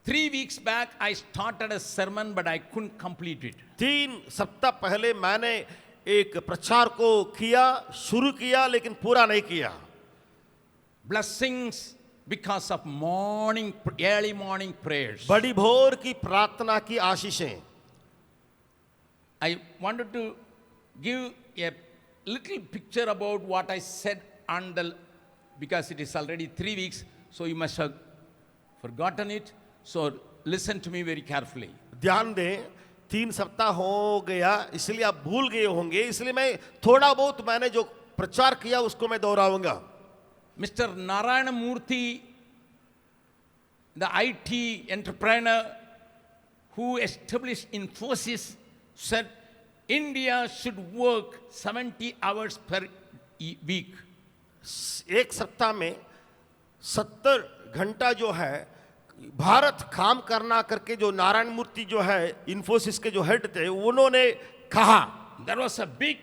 3 weeks back, I started a sermon, but I couldn't complete it. 3 सप्ताह पहले मैंने एक प्रचार को शुरू किया लेकिन पूरा नहीं किया. Blessings because of early morning prayers. बड़ी भोर की प्रार्थना की आशीषें. I wanted to give a little picture about what I said because it is already 3 weeks, so you must have forgotten it. So listen to me very carefully. ध्यान दें, 3 सप्ताह हो गया इसलिए आप भूल गए होंगे, इसलिए मैं थोड़ा बहुत मैंने जो प्रचार किया उसको मैं दोहराऊंगा. Mr. Narayana Murthy, the IT entrepreneur who established Infosys, said India should work 70 hours per week. एक सप्ताह में 70 घंटा जो है भारत काम करना करके जो नारायण मूर्ति जो है इन्फोसिस के जो हेड थे उन्होंने कहा. There was a big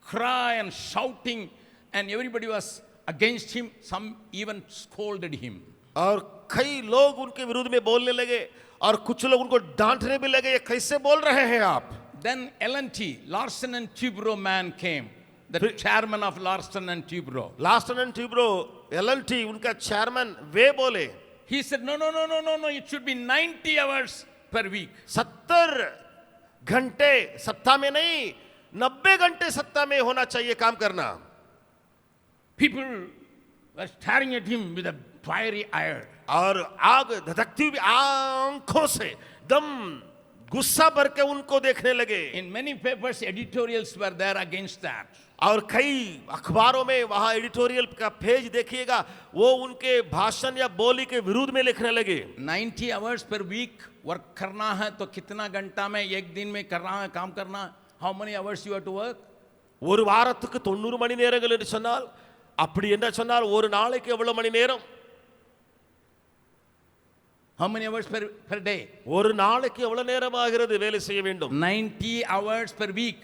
cry and shouting and everybody was against him. Some even scolded him. और कई लोग उनके विरुद्ध में बोलने लगे और कुछ लोग उनको डांटने भी लगे, ये कैसे बोल रहे हैं आप. Then L&T, Larsen and Toubro man came, the chairman of Larsen and Toubro. Larsen and Toubro, L&T उनका chairman वे बोले. He said, no, it should be 90 hours per week. 70 घंटे सप्ताह में नहीं, 90 घंटे सप्ताह में होना चाहिए काम करना. People were staring at him with a fiery ire. और आग धधकती हुई आंखों से दम गुस्सा भर के उनको देखने लगे. In many papers, editorials were there against that. और कई अखबारों में वहां एडिटोरियल का पेज देखिएगा, वो उनके भाषण या बोली के विरुद्ध में लिखने लगे. 90 hours per week वर्क करना है तो कितना घंटा में एक दिन में करना है काम करना. How many hours you have to work? ஒரு வாரத்துக்கு 90 மணி நேரங்கள் என்று சொன்னால், அப்படி என்ன சொன்னால் ஒரு நாளைக்கு எவ்வளவு மணி நேரம்? How many hours per day? ஒரு நாளைக்கு எவ்வளவு நேரம் ஆகிறது வேலை செய்ய வேண்டும்? 90 hours per week.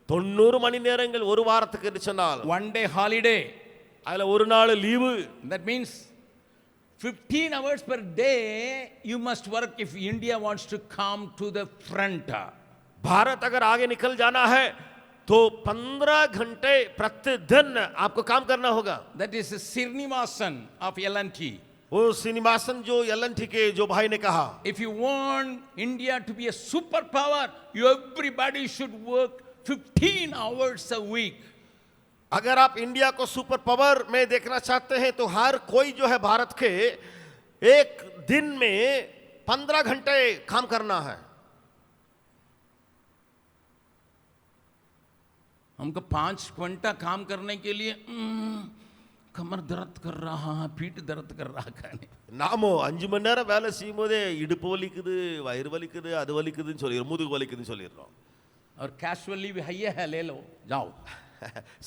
90 மணி நேரங்கள் ஒரு வாரத்துக்கு என்று சொன்னால், one day holiday. அதுல ஒரு நாள் leave. That means 15 hours per day you must work if India wants to come to the front. Bharat अगर आगे निकल जाना है तो 15 घंटे प्रतिदिन आपको काम करना होगा. That is Srinivasan of L&T. वो श्रीनिवासन जो L&T के जो भाई ने कहा, if you want India to be a superpower, everybody should work 15 hours a week. अगर आप इंडिया को सुपर पावर में देखना चाहते हैं तो हर कोई जो है भारत के एक दिन में 15 घंटे काम करना है. हमको 5 घंटा काम करने के लिए कमर दर्द कर रहा है, पीठ दर्द कर रहा है. நாமோ 5 மணி நேரம் வேலை செய்யும் போதே இடுப்பு வலிக்குது, வயிறு வலிக்குது, அது வலிக்குதுன்னு சொல்லிடுறோம், முதுகு வலிக்குதுன்னு சொல்லிடுறோம். और कैजुअल लीव है ले लो जाओ.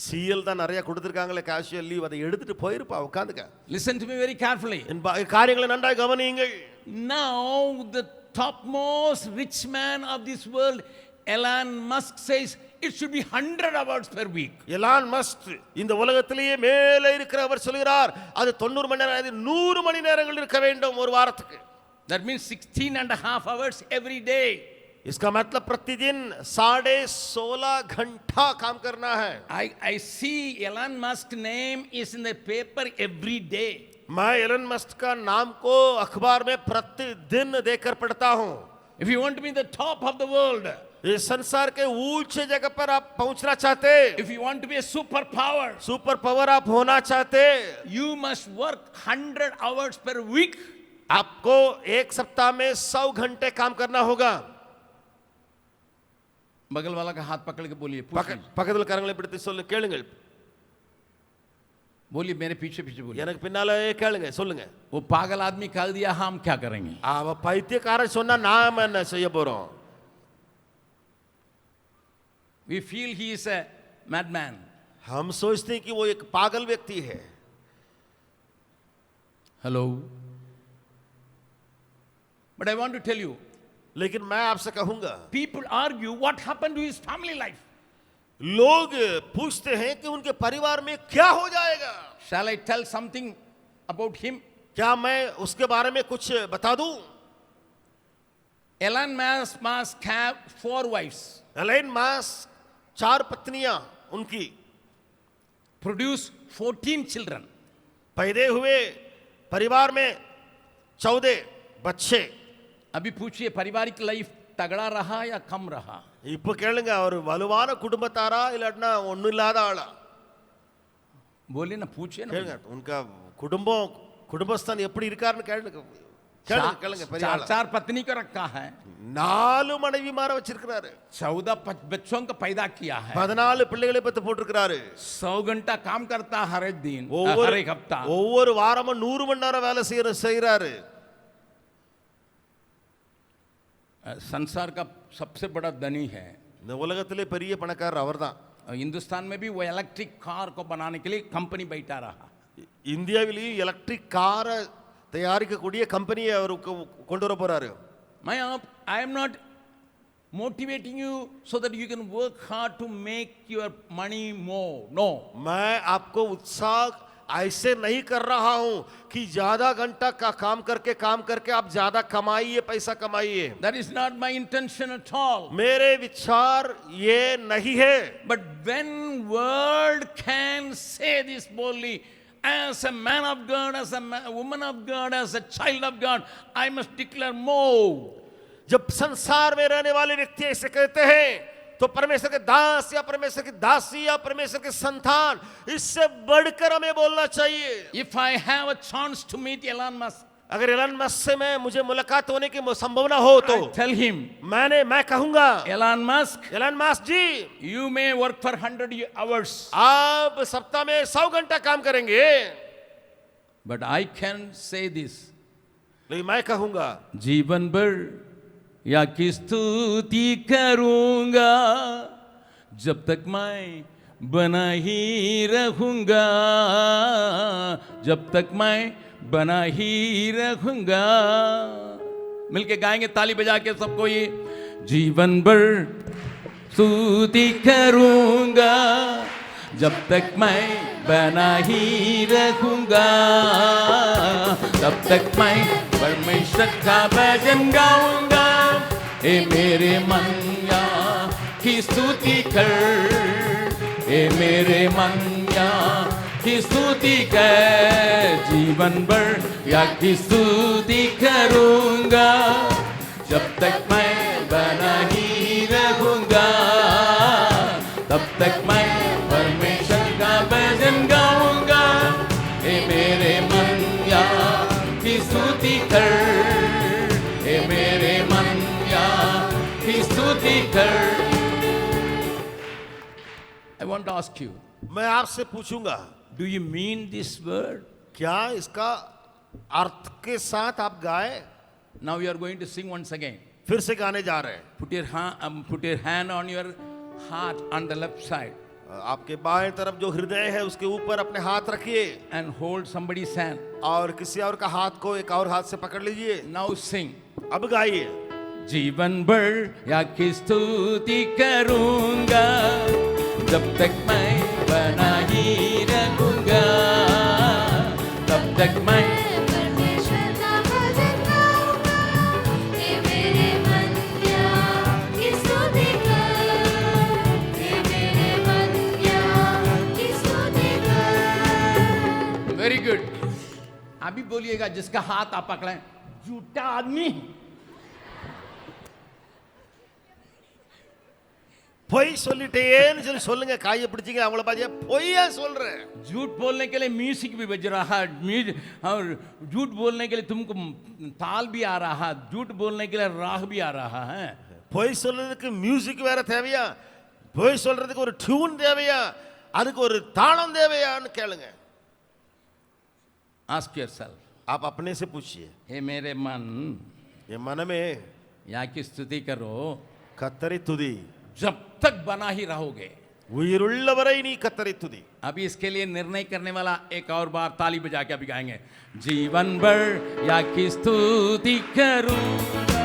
சிஎல் தான் நிறைய கொடுத்திருக்காங்களே கேஷுவல் லீவ், அதை எடுத்துட்டு போயிருப்பா உட்கார்ந்துக்க. Listen to me very carefully. காரியங்களை நன்றாக கவனியுங்கள். Now the topmost rich man of this world, Elon Musk, says it should be 100 hours per week. Elon Musk இந்த உலகத்திலேயே மேலே இருக்கிறவர் சொல்கிறார் அது 90 மணி நேரம் 100 மணி நேரங்கள் இருக்க வேண்டும் ஒரு வாரத்துக்கு. That means 16.5 hours every day. इसका मतलब प्रतिदिन 16.5 घंटा काम करना है. I see Elon Musk name is in the paper every day. मैं एलन मस्क का नाम को अखबार में प्रतिदिन देखकर पढ़ता हूँ. If you want to be the top of the world, इस संसार के ऊंचे जगह पर आप पहुंचना चाहते, if you want to be a superpower, super power आप होना चाहते, you must work 100 hours per week. आपको एक सप्ताह में 100 घंटे काम करना होगा. बगल वाला का हाथ पकड़ के बोलिए, பக்கத்துல கரங்களை பிடித்து சொல்லுங்க, கேளுங்கள். बोलिए मेरे पीछे पीछे बोलिए. எனக்கு பின்னால கேளுங்க, சொல்லுங்க. वो पागल आदमी कह दिया हम क्या करेंगे? அவ பைத்தியக்காரன் சொன்னா நாம என்ன செய்ய போறோம்? We feel he is a madman. हम सोचते हैं कि वो एक पागल व्यक्ति है. Hello. But I want to tell you, लेकिन मैं आपसे कहूंगा, people argue what happened to his family life. लोग पूछते हैं कि उनके परिवार में क्या हो जाएगा. Shall I tell something about him? क्या मैं उसके बारे में कुछ बता दूं? Elon Musk have 4 wives, Elon Musk 4 पत्नियां उनकी, produce 14 children. पैदे हुए परिवार में 14 बच्चे. अभी पूछिए पारिवारिक लाइफ तगड़ा रहा या कम रहा? இப்போ கேளுங்க, அவர் வலுவான குடும்பத்தாரா இல்லாட்டினா ஒண்ணும் இல்லாத ஆளா? बोलिए ना, पूछिए ना. கேளுங்க, उनका குடும்பம் குடும்பஸ்தான் எப்படி இருக்காருன்னு கேளுங்க. கேளுங்க கேளுங்க. பெரிய चार ஆளா? 4 पत्नी को रखा है, 4 மனைவிமார வச்சிருக்காரு, 14 बच्चों को पैदा किया है, 14 பிள்ளைகளை பெத்து போட்டுருக்காரு, 100 घंटा काम करता हर एक दिन, ஒவ்வொரு हर एक हफ्ता. ஒவ்வொரு வாரமும் 100 மணி நேரம் வேலை செய்யறாரு. संसार का सबसे बड़ा धनी है. இந்த உலகத்திலே பெரிய பணக்காரர் அவர்தான். हिंदुस्तान में भी वो इलेक्ट्रिक कार को बनाने के लिए कंपनी बैठा रहा. இந்தியாவிலேயும் எலக்ட்ரிக் காரை தயாரிக்கக்கூடிய கம்பெனியை அவர் கொண்டு வர போறாரு. I am not motivating you so that you can work hard to make your money more. No. मैं आपको उत्साह ऐसे नहीं कर रहा हूं कि ज्यादा घंटा का काम करके आप ज्यादा कमाइए, पैसा कमाइए. That is not my intention at all. मेरे विचार ये नहीं है. But when world can say this boldly, as a man of God, as a woman of God, as a child of God, I must declare more. जब संसार में रहने वाले व्यक्ति ऐसे कहते हैं तो परमेश्वर के दास या परमेश्वर की दासी या परमेश्वर के संतान, इससे बढ़कर हमें बोलना चाहिए. If I have a chance to meet Elon Musk, अगर एलन मस्क से मुझे मुलाकात होने की संभावना हो तो I tell him, मैं कहूंगा, Elon Musk, Elon Musk ji, you may work for 100 hours, आप सप्ताह में 100 घंटा काम करेंगे, but I can say this. लेकिन मैं कहूंगा, जीवन भर या की स्तुति करूंगा जब तक मैं बना ही रहूंगा, जब तक मैं बना ही रहूंगा. मिलके गाएंगे ताली बजा के सबको ये. जीवन भर स्तुति करूंगा जब तक मैं बना ही रहूंगा, तब तक मैं परमेश्वर का भजन गाऊंगा. ए मेरे मन या की स्तुति कर, ए मेरे मन या की स्तुति कर. जीवन भर या की स्तुति करूंगा जब तक मैं बना ही रहूंगा, तब तक मैं परमेश्वर का भजन गाऊंगा. ए मेरे मन या की स्तुति कर, ए मेरे मन या की स्तुति कर. I want to ask you, मैं आपसे पूछूंगा, do you mean this word? क्या इसका अर्थ के साथ आप गाए? Now you are going to sing once again. फिर से गाने जा रहे हैं. Put your hand on your heart on the left side आपके बाएं तरफ जो हृदय है उसके ऊपर अपने हाथ रखिए and hold somebody's hand. और किसी और का हाथ को एक और हाथ से पकड़ लीजिए. Now sing. अब गाइए. जीवन भर या की स्तुति करूंगा जब तक मैं बना ही रहूंगा, तब तक मैं परमेश्वर का भजन गाऊंगा. हे मेरे मन या की स्तुति कर, हे मेरे मन या की स्तुति कर. Very good. अभी बोलिएगा जिसका हाथ आप पकड़े, झूठा आदमी. பொய் சொல்லிட்டேன்னு சொல்லி சொல்லுங்க. காயை பிடிச்சிங்க அவங்கள பாத்தியா பொய்யா சொல்றேன். झूठ बोलने के लिए म्यूजिक भी बज रहा है, और झूठ बोलने के लिए तुमको ताल भी आ रहा है, झूठ बोलने के लिए राग भी आ रहा है. பொய் சொல்றதுக்கு மியூசிக் வேற தேவையா? பொய் சொல்றதுக்கு ஒரு டியூன் தேவையா? அதுக்கு ஒரு தாளம் தேவையான்னு கேளுங்க. Ask yourself. आप अपने से पूछिए, हे मेरे मन ये मन में या की स्तुति करो கத்தரை துதி, जब तक बना ही रहोगे. உயிருள்ளவரை நீ கத்தரை துதி. अभी इसके लिए निर्णय करने वाला एक और बार ताली बजा के अभी गाएंगे. जीवन भर या की स्तुति करूंगा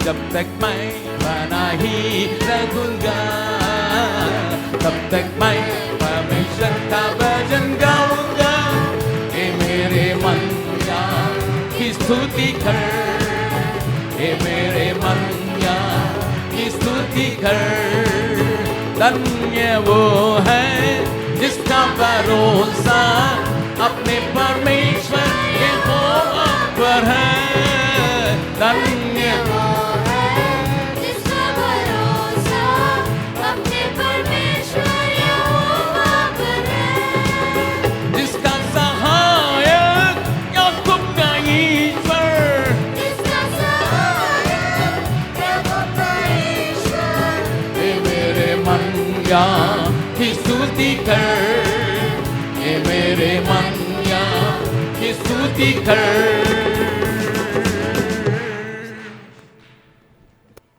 जब तक मैं बना ही रहूंगा, तब तक मैं परमेश्वर का भजन गाऊंगा. ए मेरे मन या की स्तुति कर, ए मेरे स्तुति कर। धन्य वो है जिसका भरोसा अपने परमेश्वर के पर है। धन्य वो है जिसका भरोसा अपने परमेश्वर यहोवा पर है। जिसका सहायक याकूब का ईश्वर। जिसका सहायक प्रभु का ईश्वर। हे मेरे मन या की स्तुति कर। हे मेरे मन या की स्तुति कर।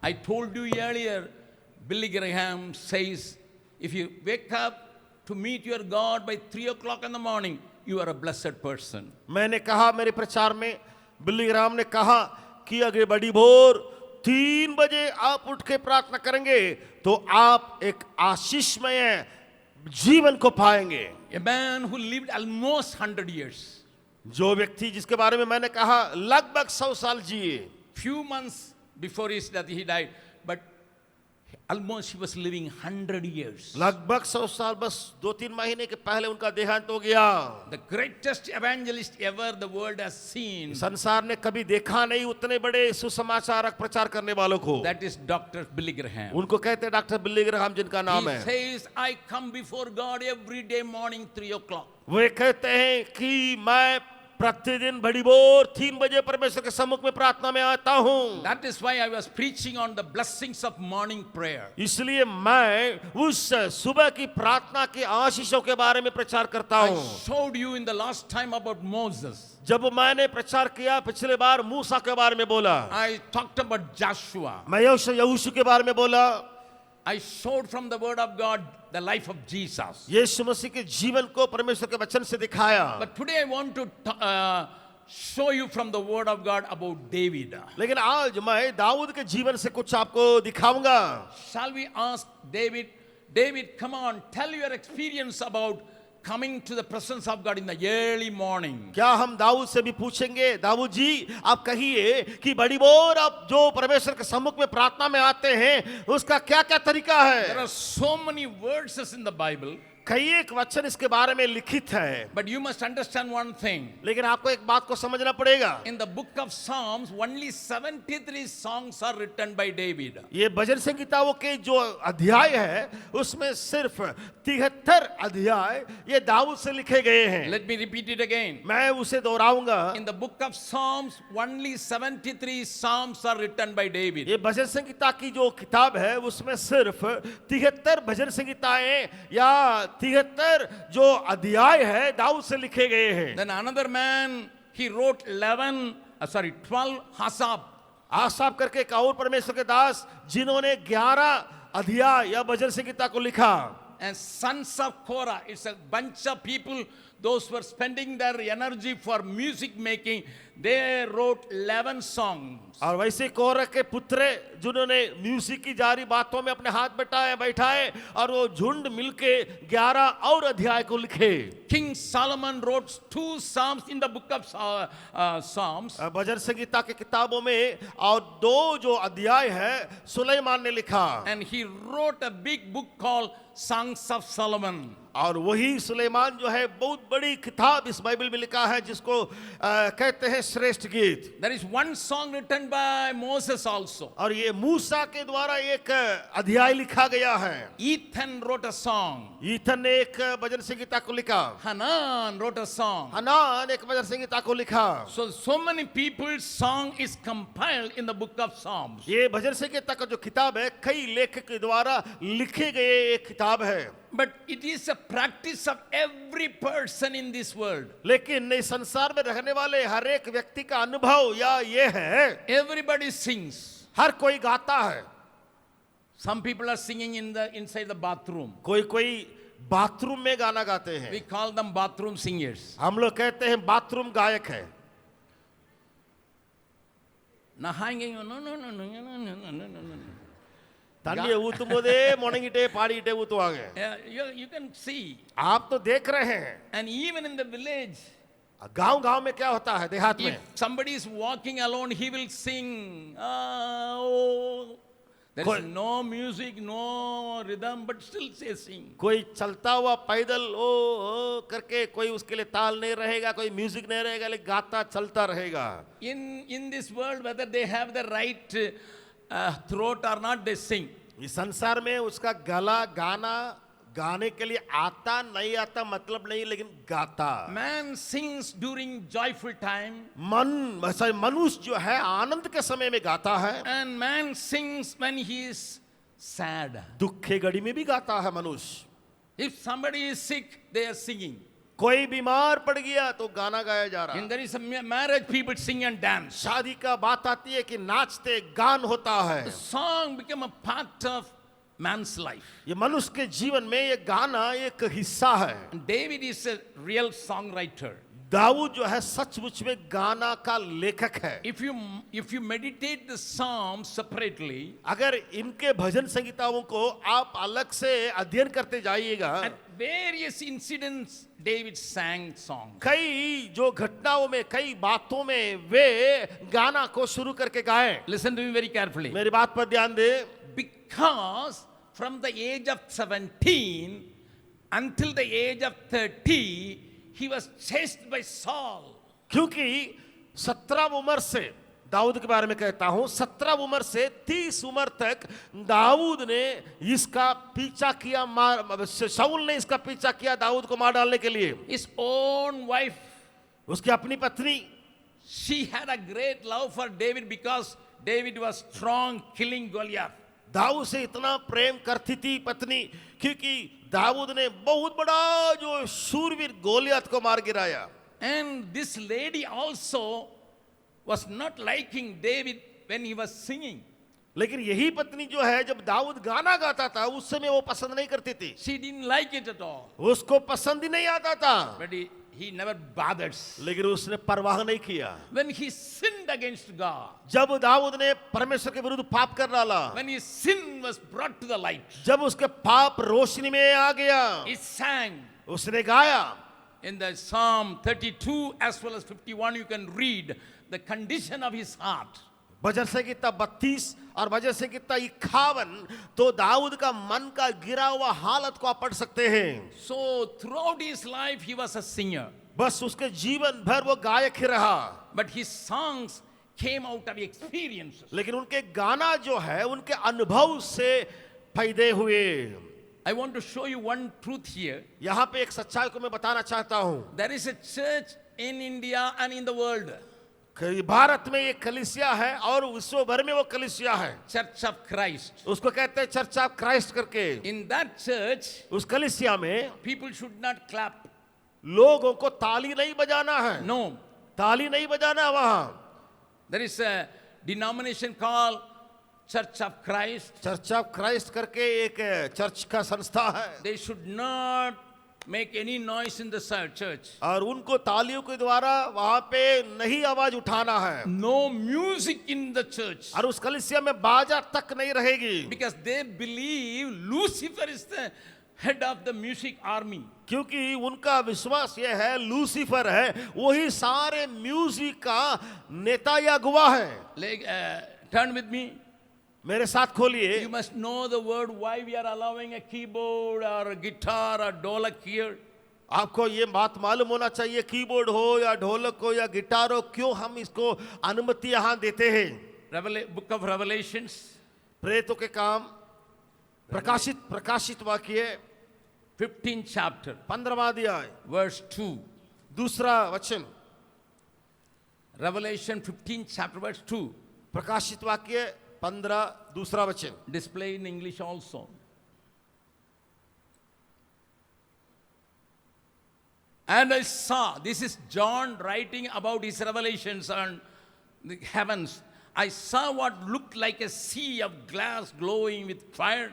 I told you earlier, Billy Graham says, if you wake up to meet your God by 3 o'clock in the morning, you are a blessed person. मैंने कहा मेरे प्रचार में, बिल्ली ग्राम ने कहा कि अगर बड़ी भोर 3 बजे आप उठ के प्रार्थना करेंगे तो आप एक आशीषमय जीवन को पाएंगे। A man who lived almost 100 years. जो व्यक्ति जिसके बारे में मैंने कहा लगभग 100 साल जिए। Few months before his death he died, but almost he was living 100 years. लगभग 100 साल, बस 2-3 महीने के पहले उनका देहांत हो गया। The greatest evangelist ever the world has seen. संसार ने कभी देखा नहीं उतने बड़े सुसमाचारक प्रचार करने वालों को। That is Dr. Billy Graham. उनको कहते हैं डॉक्टर बिल्ली ग्राहम, जिनका नाम He है। says, I come before God every day morning 3 o'clock. वे कहते हैं कि मैं प्रतिदिन बड़ी भोर 3 बजे परमेश्वर के सम्मुख में प्रार्थना में आता हूं। That is why I was preaching on the blessings of morning prayer. इसलिए मैं उस सुबह की प्रार्थना के आशीषों के बारे में प्रचार करता I हूं। showed you in the last time about Moses. जब मैंने प्रचार किया पिछले बार मूसा के बारे में बोला, I talked about Joshua. मैं यहोशू के बारे में बोला, I showed from the word of God the life of Jesus. यीशु मसीह के जीवन को परमेश्वर के वचन से दिखाया। But today I want to show you from the word of God about David. लेकिन आज मैं दाऊद के जीवन से कुछ आपको दिखाऊंगा। Shall we ask David, David, come on, tell your experience about coming to the presence of God in the early morning. क्या हम दाऊद से भी पूछेंगे, दाऊद जी आप कहिए कि बड़ी भोर आप जो परमेश्वर के सम्मुख में प्रार्थना में आते हैं उसका क्या क्या तरीका There है। are so many verses in the Bible, कई एक वचन इसके बारे में लिखित है, but you must understand one thing. लेकिन आपको एक बात को समझना पड़ेगा। In the book of Psalms, only 73 songs are written by David. ये भजन संगीताओं के जो अध्याय है उसमें सिर्फ 73 अध्याय ये दाऊद से लिखे गए हैं। Let me repeat it again. मैं उसे दोहराऊंगा। In the book of Psalms, only 73 psalms are written by David. ये भजन संगीता की जो किताब है उसमें सिर्फ 73 भजन संगीताएं या 73 जो अध्याय है दाऊद से लिखे गए हैं। Then another man, he wrote 12 Hasab. आसाफ करके एक और परमेश्वर के दास जिन्होंने 11 अध्याय या भजन संगीता को लिखा। And sons of Korah, it's a bunch of people, those who were spending their energy for music making, they wrote 11 songs. और वैसे कोरह के पुत्र जिन्होंने म्यूजिक की जारी बातों में अपने हाथ बैठाए और वो झुंड मिलके 11 और अध्याय को लिखे। King Solomon wrote 2 psalms in the book of Psalms. भजन संगीता के किताबों में और 2 जो अध्याय है सुलेमान ने लिखा। And he wrote a big book called Songs of Solomon. और वही सुलेमान जो है बहुत बड़ी किताब इस बाइबल में लिखा है जिसको कहते हैं श्रेष्ठ गीत। There is one song written by Moses also. और ये मूसा के द्वारा एक अध्याय लिखा गया है। Ethan wrote a song. Ethan ने एक भजन संगीता को लिखा। Hanan wrote a song. Hanan एक भजन संगीता को लिखा। So many people's song is compiled in the book of Psalms. ये भजन संगीता का जो किताब है कई लेखक के द्वारा लिखे गए एक किताब है। But it is a practice of every person in this world. लेकिन इस संसार में रहने वाले हर एक व्यक्ति का अनुभव या ये है, Everybody sings. हर कोई गाता है। Some people are singing inside the bathroom. कोई बाथरूम में गाना गाते हैं। We call them bathroom singers. हम लोग कहते हैं बाथरूम गायक है। Now hanging on, no. तानिए ऊतुमोदे मोनिंगिटे पाड़ीटे ऊतुआंगे। Yeah, you can see. आप तो देख रहे हैं। And even in the village, गांव में क्या होता है देहात if में? somebody is walking alone, he will sing. Oh, There is no music, no rhythm, but still they sing. कोई चलता हुआ पैदल ओ करके कोई उसके लिए ताल नहीं रहेगा, कोई म्यूजिक नहीं रहेगा, लेकिन गाता चलता रहेगा. In this world, whether they have the right throat or not, they sing. इस संसार में उसका गला गाना गाने के लिए आता नहीं आता मतलब नहीं, लेकिन गाता. Man sings during joyful time, मनुष्य जो है आनंद के समय में गाता है, and man sings when he is sad. दुख के घड़ी में भी गाता है मनुष्य. If somebody is sick, they are singing. कोई बीमार पड़ गया तो गाना गाया जा रहा When है. there is a marriage, people sing and dance. शादी का बात आती है कि नाचते गान होता है. The song become a part of man's life. ये मनुष्य के जीवन में ये गाना एक हिस्सा है. And David is a real songwriter. Dawood जो है सचमुच में गाना का लेखक है. If you meditate the psalms separately, अगर इनके भजन संगीताओं को आप अलग से अध्ययन करते जाइएगा, at various incidents David sang songs. कई जो घटनाओं में कई बातों में वे गाना को शुरू करके गाए. Listen to me very carefully. मेरी बात पर ध्यान दे. Because from the age of 17 until the age of 30, he was chased by Saul. क्योंकि 17 उम्र से दाऊद के बारे में कहता हूं, 17 उम्र से 30 उम्र तक दाऊद ने इसका पीछा किया, शाऊल ने इसका पीछा किया दाऊद को मार डालने के लिए. His own wife, उसकी अपनी पत्नी, she had a great love for David because David was strong, killing Goliath. Dawood से इतना प्रेम करती थी पत्नी, क्योंकि दाऊद ने बहुत बड़ा जो शूरवीर गोलियत को मार गिराया. And this lady also was not liking David when he was singing. लेकिन यही पत्नी जो है जब दाऊद गाना गाता था उस समय वो पसंद नहीं करती थी. She didn't like it at all. उसको पसंद ही नहीं आता था. But he never bothered. लेकिन उसने परवाह नहीं किया. When he sinned against God, जब दाऊद ने परमेश्वर के विरुद्ध पाप कर डाला, when his sin was brought to the light, जब उसके पाप रोशनी में आ गया, he sang. उसने गाया. In the Psalm 32 as well as 51, you can read the condition of his heart. भजन संगीता 32 और भजन संगीता 51 तो दाऊद का मन का गिरा हुआ हालत को आप पढ़ सकते हैं. So throughout his life, he was a singer. बस उसके जीवन भर वो गायक ही रहा. But his songs came out of experiences. लेकिन उनके गाना जो है उनके अनुभव से पैदा हुए. I want to show you one truth here. यहाँ पे एक सच्चाई को मैं बताना चाहता हूँ. There is a church in India and in the world. Bharat में एक कलीसिया है और विश्व भर में वो कलीसिया है. Church of Christ. उसको कहते हैं चर्च ऑफ क्राइस्ट करके. In that church, उस कलीसिया में people should not clap. लोगों को ताली नहीं बजाना है. No. ताली नहीं बजाना वहां. There is a denomination called Church of Christ. Church of Christ करके एक चर्च का संस्था है. They should not make any noise in the church. और उनको तालियों के द्वारा वहां पे नहीं आवाज उठाना है. No music in the church. और उस कलीसिया में बाजा तक नहीं रहेगी. Because they believe Lucifer is the head of the music army. क्योंकि उनका विश्वास ये है लूसीफर है वही सारे म्यूजिक का नेता या अगुवा है. Turn with me. मेरे साथ खोलिए. You must know the word why we are allowing a keyboard or a guitar or ढोलक here. आपको ये बात मालूम होना चाहिए कीबोर्ड हो या ढोलक हो या गिटार हो क्यों हम इसको अनुमति यहाँ देते हैं. Book of Revelations. प्रेतों के काम प्रकाशित वाक्य 15th chapter. 15वां अध्याय Verse 2. दूसरा वचन. Revelation 15th chapter verse 2. प्रकाशित वाक्य 15 दूसरा वचन. Display in English also. And I saw, this is John writing about his revelations on the heavens. I saw what looked like a sea of glass glowing with fire,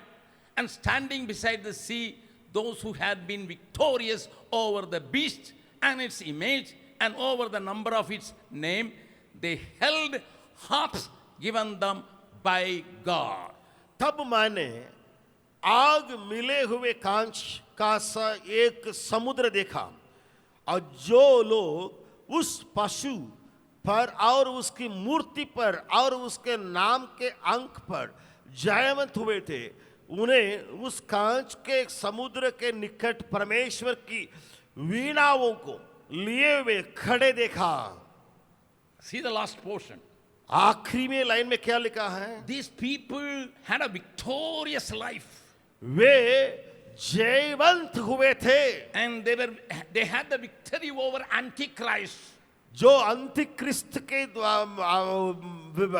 and standing beside the sea, those who had been victorious over the beast and its image and over the number of its name. They held harps given them by God. तब मैंने आग मिले हुए कांच का सा एक समुद्र देखा और जो लोग उस पशु पर और उसकी मूर्ति पर और उसके नाम के अंक पर जयवंत हुए थे, उन्हें उस कांच के समुद्र के निकट परमेश्वर की वीणाओं को लिए हुए खड़े देखा। See the last portion. आखिरी में लाइन में क्या लिखा है? These people had a victorious life. वे जयवंत हुए थे, And they had the victory over Antichrist. जो अंतिक्रिस्त के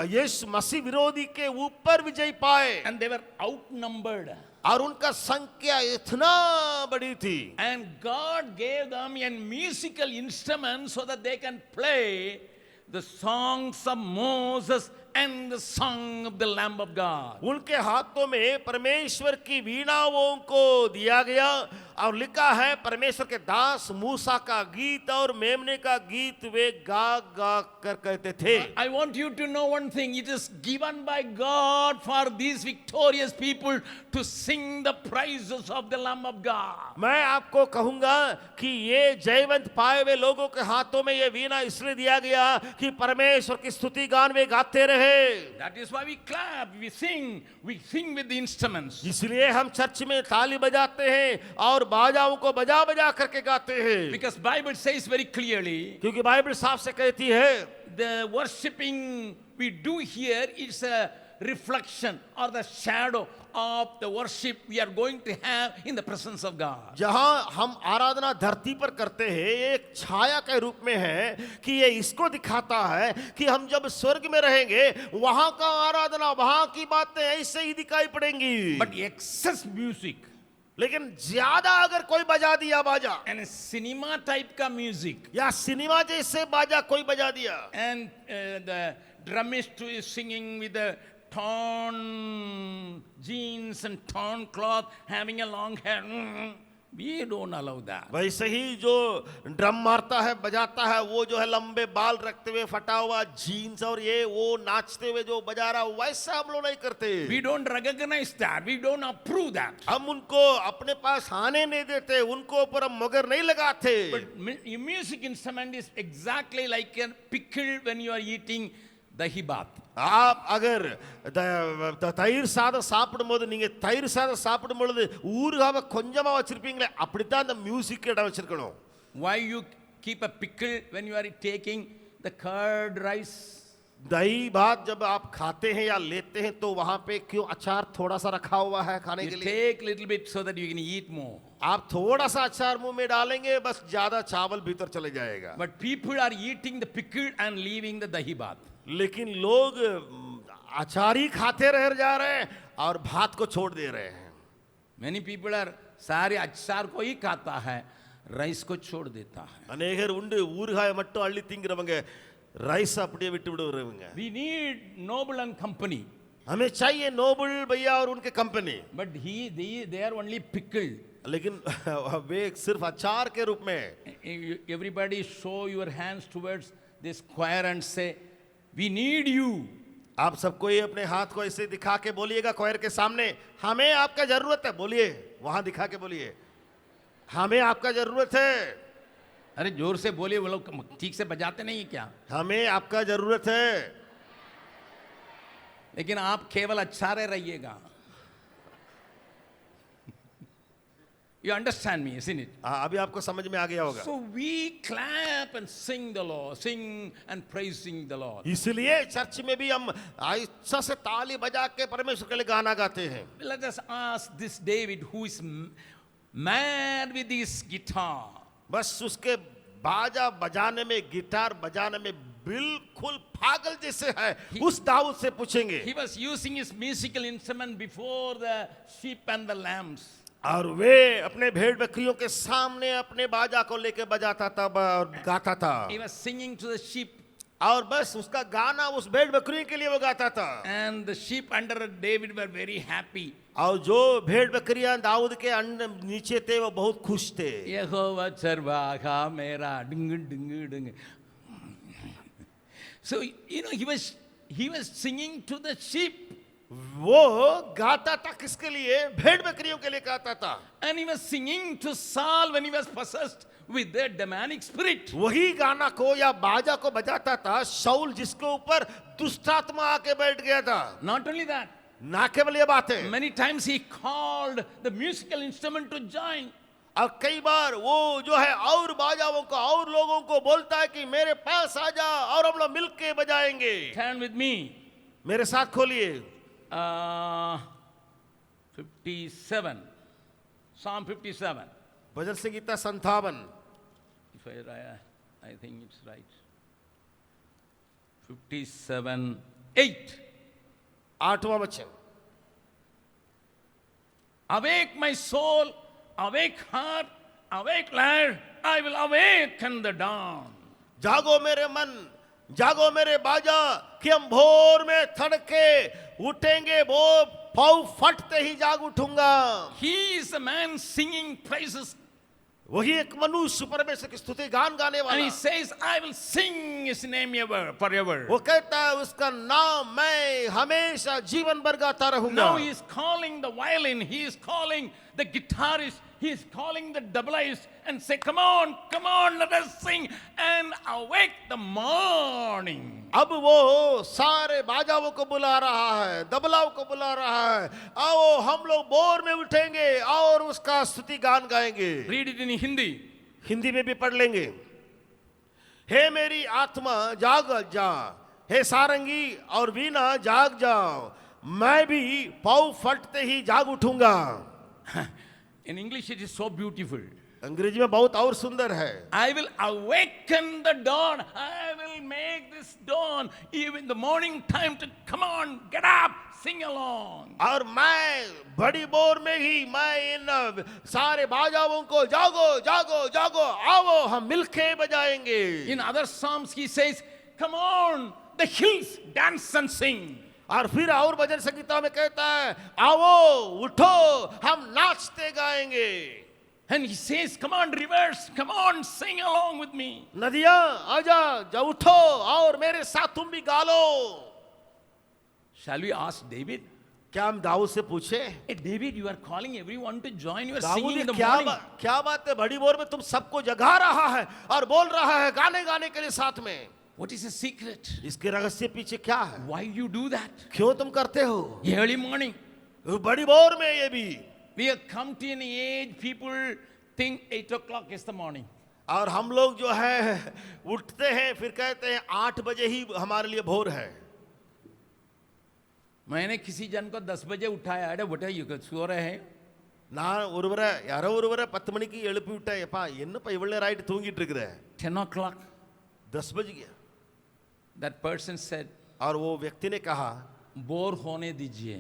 यीशु मसीह विरोधी के ऊपर विजय पाए, And they were outnumbered. और उनका संख्या इतना बड़ी थी। And God gave them a musical instrument so that they can play the songs of Moses and the song of the Lamb of God. उनके हाथों में परमेश्वर की वीणाओं को दिया गया, और लिखा है परमेश्वर के दास मूसा का गीत और मेमने का गीत वे गा गा कर कहते थे। I want you to know one thing. It is given by God for these victorious people to sing the praises of the Lamb of God. मैं आपको कहूंगा कि ये जयवंत पाए हुए लोगों के हाथों में ये वीणा इसलिए दिया गया कि परमेश्वर की स्तुति गान वे गाते रहे। That is why we clap, we sing with the instruments. इसलिए हम चर्च में ताली बजाते हैं और बाजाओं को बजा बजा करके गाते हैं, Because Bible says very clearly, क्योंकि बाइबल साफ से कहती है the worshipping we do here is a reflection or the shadow of the worship we are going to have in the presence of God. जहां हम आराधना धरती पर करते हैं, ये एक छाया के रूप में है कि ये इसको दिखाता है कि हम जब स्वर्ग में रहेंगे वहां का आराधना, वहां की बातें ऐसे ही दिखाई पड़ेंगी। But excess music लेकिन ज्यादा अगर कोई बजा दिया बाजा, and cinema type का music या सिनेमा जैसे बाजा कोई बजा दिया, and the drummist is singing with the torn jeans and torn cloth, having a long hair. We don't allow that. वैसे ही जो ड्रम मारता है बजाता है वो जो है लंबे बाल रखते हुए फटा हुआ जीन्स और ये वो नाचते हुए जो बजा रहा, वैसा हम लोग नहीं करते। We don't recognize that. We don't approve that. हम उनको अपने पास आने नहीं देते, उनको ऊपर हम मगर नहीं लगाते। But music instrument is exactly like a pickle when you are eating dahi bath. आप अगर தயிர் சாதம் சாப்பிடும்போது நீங்க தயிர் சாதம் சாப்பிடும் பொழுது ஊறுகாவை கொஞ்சமா வச்சிருப்பீங்களே, அப்படித்தான் அந்த மியூசிக் இடம் வச்சிருக்கணும்। Why you keep a pickle when you are taking the curd rice? दही भात जब आप खाते हैं या लेते हैं तो वहां पे क्यों अचार थोड़ा सा रखा हुआ है खाने You के लिए? take little bit so that you can eat more. आप थोड़ा सा अचार मुंह में डालेंगे, बस ज्यादा चावल भीतर चले जाएगा। But people are eating the pickle and leaving the dahi bath. लेकिन लोग अचार ही खाते रह जा रहे हैं और भात को छोड़ दे रहे हैं। Many people are सारे अचार को ही खाता है, राइस को छोड़ देता है। अनेகர் உண்டு ஊறுகாயை மட்டும் அள்ளி திங்கிறவங்க, ரைஸ் அப்படியே விட்டு விடுறவங்க। We need Noble and company. हमें चाहिए नोबल भैया और उनके company, But they are only pickled. लेकिन वे सिर्फ अचार के रूप में। Everybody show your hands towards this choir and say, we need you. आप सबको ये अपने हाथ को ऐसे दिखा के बोलिएगा क्वायर के सामने, हमें आपका जरूरत है। बोलिए, वहां दिखा के बोलिए, हमें आपका जरूरत है। अरे जोर से बोलिए, वो लोग ठीक से बजाते नहीं क्या? हमें आपका जरूरत है। लेकिन आप केवल अच्छा रहिएगा। You understand me, isn't it? अभी आपको समझ में आ गया होगा। So we clap and sing the Lord, sing and praising the Lord. इसलिए चर्च में भी हम ऐसा से ताली बजा के परमेश्वर के लिए गाना गाते हैं। Let us ask this David who is mad with his guitar. बस उसके बाजा बजाने में, गिटार बजाने में बिल्कुल पागल जैसे है, उस दाऊद से पूछेंगे। He was using his musical instrument before the sheep and the lambs. और वे अपने भेड़ बकरियों के सामने अपने बाजा को लेके बजाता था और गाता था। He was singing to the sheep. और बस उसका गाना उस भेड़ बकरियों के लिए वो गाता था। And the sheep under David were very happy. और जो भेड़ बकरियां दाऊद के नीचे थे वो बहुत खुश थे। यहोवा चरवाहा मेरा डिंग डिंग डिंग. So you know he was singing to the sheep. वो गाता था किसके लिए? भेड़ बकरियों के लिए गाता था। And he was singing to Saul when he was possessed with the demonic spirit. वही गाना को या बाजा को बजाता था शाऊल जिसके ऊपर दुष्ट आत्मा आके बैठ गया था। Not only that, ना केवल ये बातें, Many times he called the musical instrument to join. और कई बार वो जो है और बाजाओं को और लोगों को बोलता है कि मेरे पास आ जा और हम लोग मिलके बजाएंगे। Turn with me. मेरे साथ खोलिए 57. Psalm 57. Bhajan Sangeeta 57। If I think it's right. 57:8. 8वां वचन। Awake my soul, awake heart, awake lyre, I will awaken the dawn. जागो मेरे मन, जागो मेरे बाजा कि हम भोर में थड़के उठेंगे, वो पाँव फटते ही जाग उठूंगा। He is a man singing praises, वही एक मनुष्य परमेश्वर की स्तुति गान गाने and he वाला। says, I will sing his name forever. वो कहता है उसका नाम मैं हमेशा जीवन भर गाता रहूंगा। Now he is calling the violin, he is calling the guitarist, he is calling the doubleist and say, come on, let us sing and awake the morning. अब वो सारे बाजाओं को बुला रहा है, दबलाओं को बुला रहा है, आओ हम लोग भोर में उठेंगे और उसका स्तुति गान गाएंगे। Read it in Hindi. Hindi में भी पढ़ लेंगे। हे मेरी आत्मा जाग जा, हे सारंगी और वीणा जाग जाओ, मैं भी पाँव फटते ही जाग उठूंगा। In English it is so beautiful. अंग्रेजी में बहुत और सुंदर है। I will awaken the dawn. I will make this dawn even the morning time to come on, get up, sing along. और मैं बड़ी बोर में ही मैं इन सारे बाजाओं को जागो जागो जागो आओ हम मिलके बजाएंगे। In other psalms he says, come on, the hills, dance and sing. और फिर और भजन संगीता में कहता है आओ उठो हम नाचते गाएंगे। And he says, come on, rivers, come on, sing along with me. नदियां आजा जा उठो और मेरे साथ तुम भी गा लो। Shall we ask David? क्या हम दाऊद से पूछे Hey, David, you are calling everyone to join. You are Dawood singing ये in the क्या morning. क्या बात है, बड़ी बोर में तुम सबको जगा रहा है और बोल रहा है गाने गाने के लिए साथ में। What is the secret? इसके रहस्य पीछे क्या है, Why you do that? क्यों तुम करते हो Early morning. बड़ी बोर में? ये भी We have come to an age, people think 8 o'clock is the morning. और हम लोग जो है उठते हैं फिर कहते हैं 8 बजे ही हमारे लिए भोर है। मैंने किसी जन को 10 बजे उठाया, अरे बेटा ये सो रहे हैं। நான் ஒருவரை யாரோ ஒருவரை 10 மணிக்கு எழுப்பி விட்டேன், எப்பா என்னப்பா இவ்வளவு ரைட் தூங்கிட்டு இருக்கிற? 10 o'clock. 10 बज गया। That person said, और वो व्यक्ति ने कहा बोर होने दीजिए.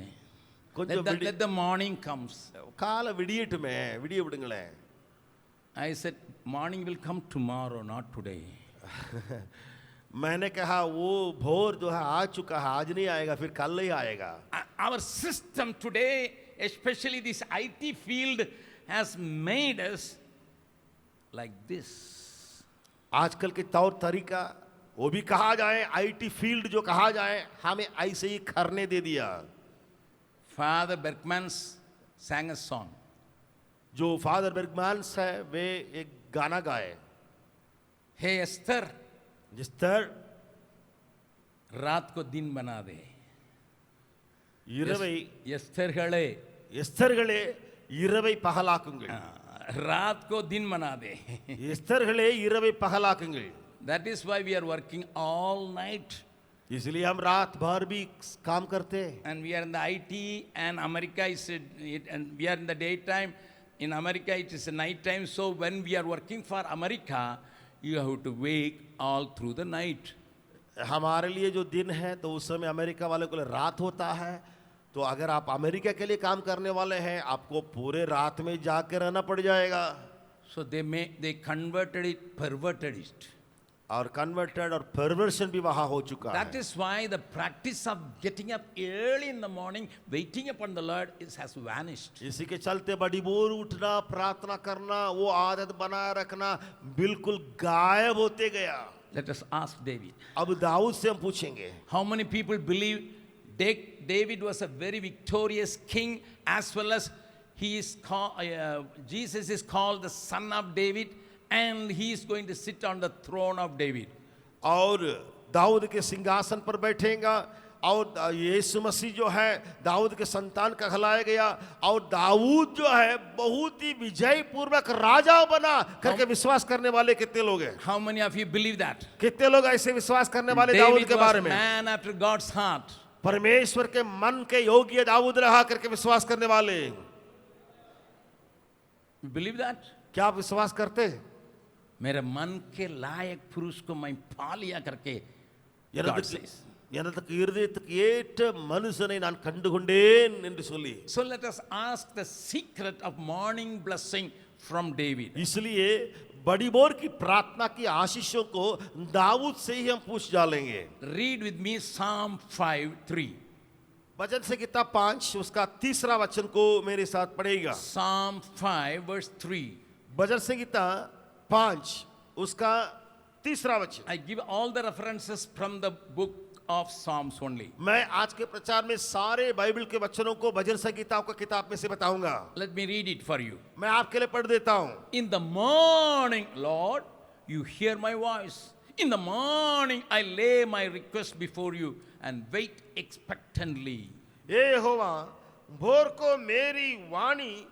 கொஞ்சம் Let the morning comes. காலை விடியட்டுமே, விடிய விடுங்களேன்। I said, morning will come tomorrow, not today. मैंने कहा वो भोर जो है आ चुका है, आज नहीं आएगा, फिर कल ही आएगा। Our system today, especially this IT field, has made us like this. आजकल के तौर तरीका वो भी कहा जाए, आईटी फील्ड जो कहा जाए, हमें ऐसे ही करने दे दिया। Father Berkman sang a song. जो फादर बर्गमैन्स है वे एक गाना गाए, हे एस्तर, जिस तरह रात को दिन बना दे. இரவை எஸ்தர்களே, எஸ்தர்களே இரவை பகலாக்குங்கள், रात को दिन बना दे. எஸ்தர்களே இரவை பகலாக்குங்கள்। That is why we are working all night. इसलिए हम रात भर भी काम करते हैं। And we are in the IT, and America is and we are in the daytime. In America it is a night time. So when we are working for America, you have to wake all through the night. हमारे लिए जो दिन है तो उस समय America वाले को लिए रात होता है। तो अगर आप अमेरिका के लिए काम करने वाले हैं, आपको पूरे रात में जाग के रहना पड़ जाएगा। So they converted it, perverted it. और कन्वर्टेड और परवर्शन भी वहां हो चुका That है। is why the practice of getting up early in the morning, waiting upon the Lord, has vanished. इसी के चलते बड़ी बोर उठना, प्रार्थना करना, वो आदत बनाए रखना बिल्कुल गायब होते गया। Let us ask David. अब दाऊद से हम पूछेंगे, How many people believe David was a very victorious king, as well as he is Jesus is called the son of David, and he is going to sit on the throne of David. और दाऊद के सिंहासन पर बैठेगा और यीशु मसीह जो है दाऊद के संतान का कहलाया गया, और दाऊद जो है बहुत ही विजय पूर्वक राजा बना करके विश्वास करने वाले कितने लोग हैं? How many of you believe that? कितने लोग ऐसे विश्वास करने वाले दाऊद David के was बारे a में? man after God's heart. परमेश्वर के मन के योग्य दाऊद रहा करके विश्वास करने वाले। You believe that? क्या आप विश्वास करते हैं? मेरे मन के लायक पुरुष को मैं पा लिया करके God says. எனக்கு இருதயத்துக்கு ஏற்ற மனுஷனை நான் கண்டுகொண்டேன் என்று சொல்லி, So let us ask the secret of morning blessing from David. इसलिए बड़ी बोर की प्रार्थना की आशीषों को दाऊद से ही हम पूछ डालेंगे। Read with me Psalm 5:3. भजन से किताब 5 उसका 3रा वचन को मेरे साथ पढ़ेगा। Psalm 5 verse 3. भजन से किताब 5 उसका 3रा वचन। I give all the references from the book of Psalms only. मैं आज के प्रचार में सारे बाइबल के वचनों को भजन संगीता का किताब में से बताऊंगा। Let me read it for you. मैं आपके लिए पढ़ देता हूं। In the morning, Lord, you hear my voice. In the morning, I lay my request before you and wait expectantly. ये यहोवा भोर को मेरी वाणी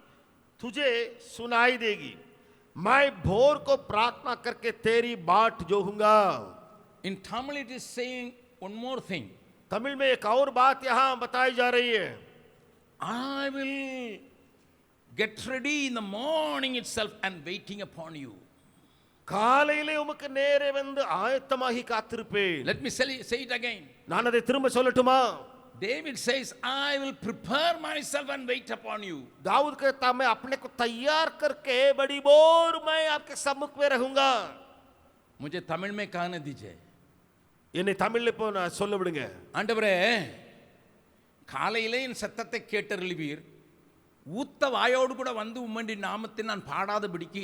तुझे सुनाई देगी, मैं भोर को प्रार्थना करके तेरी बाट जोहूंगा। In Tamil, it is saying one more thing. Tamil में एक और बात यहाँ बताई जा रही है। I will get ready in the morning itself and waiting upon you. காலையிலே உமக்கு நேரே வந்து ஆயத்தமாகி காத்திருப்பேன்। Let me say it again. நான் அதை திரும்ப சொல்லட்டுமா? David says, I will prepare myself and wait upon you. Dawood कहता मैं अपने को तैयार करके बड़ी बोर मैं आपके सम्मुख में रहूंगा। मुझे तमिल में कहने दीजिए। என்னை தமிழ்ல இப்போ நான் சொல்ல விடுங்க। ஆண்டவரே, காலையிலே என் சத்தத்தை கேட்டருளுவீர், ஊத்த வாயோடு கூட வந்து உம்மண்டி நாமத்தை நான் பாடாதபடிக்கு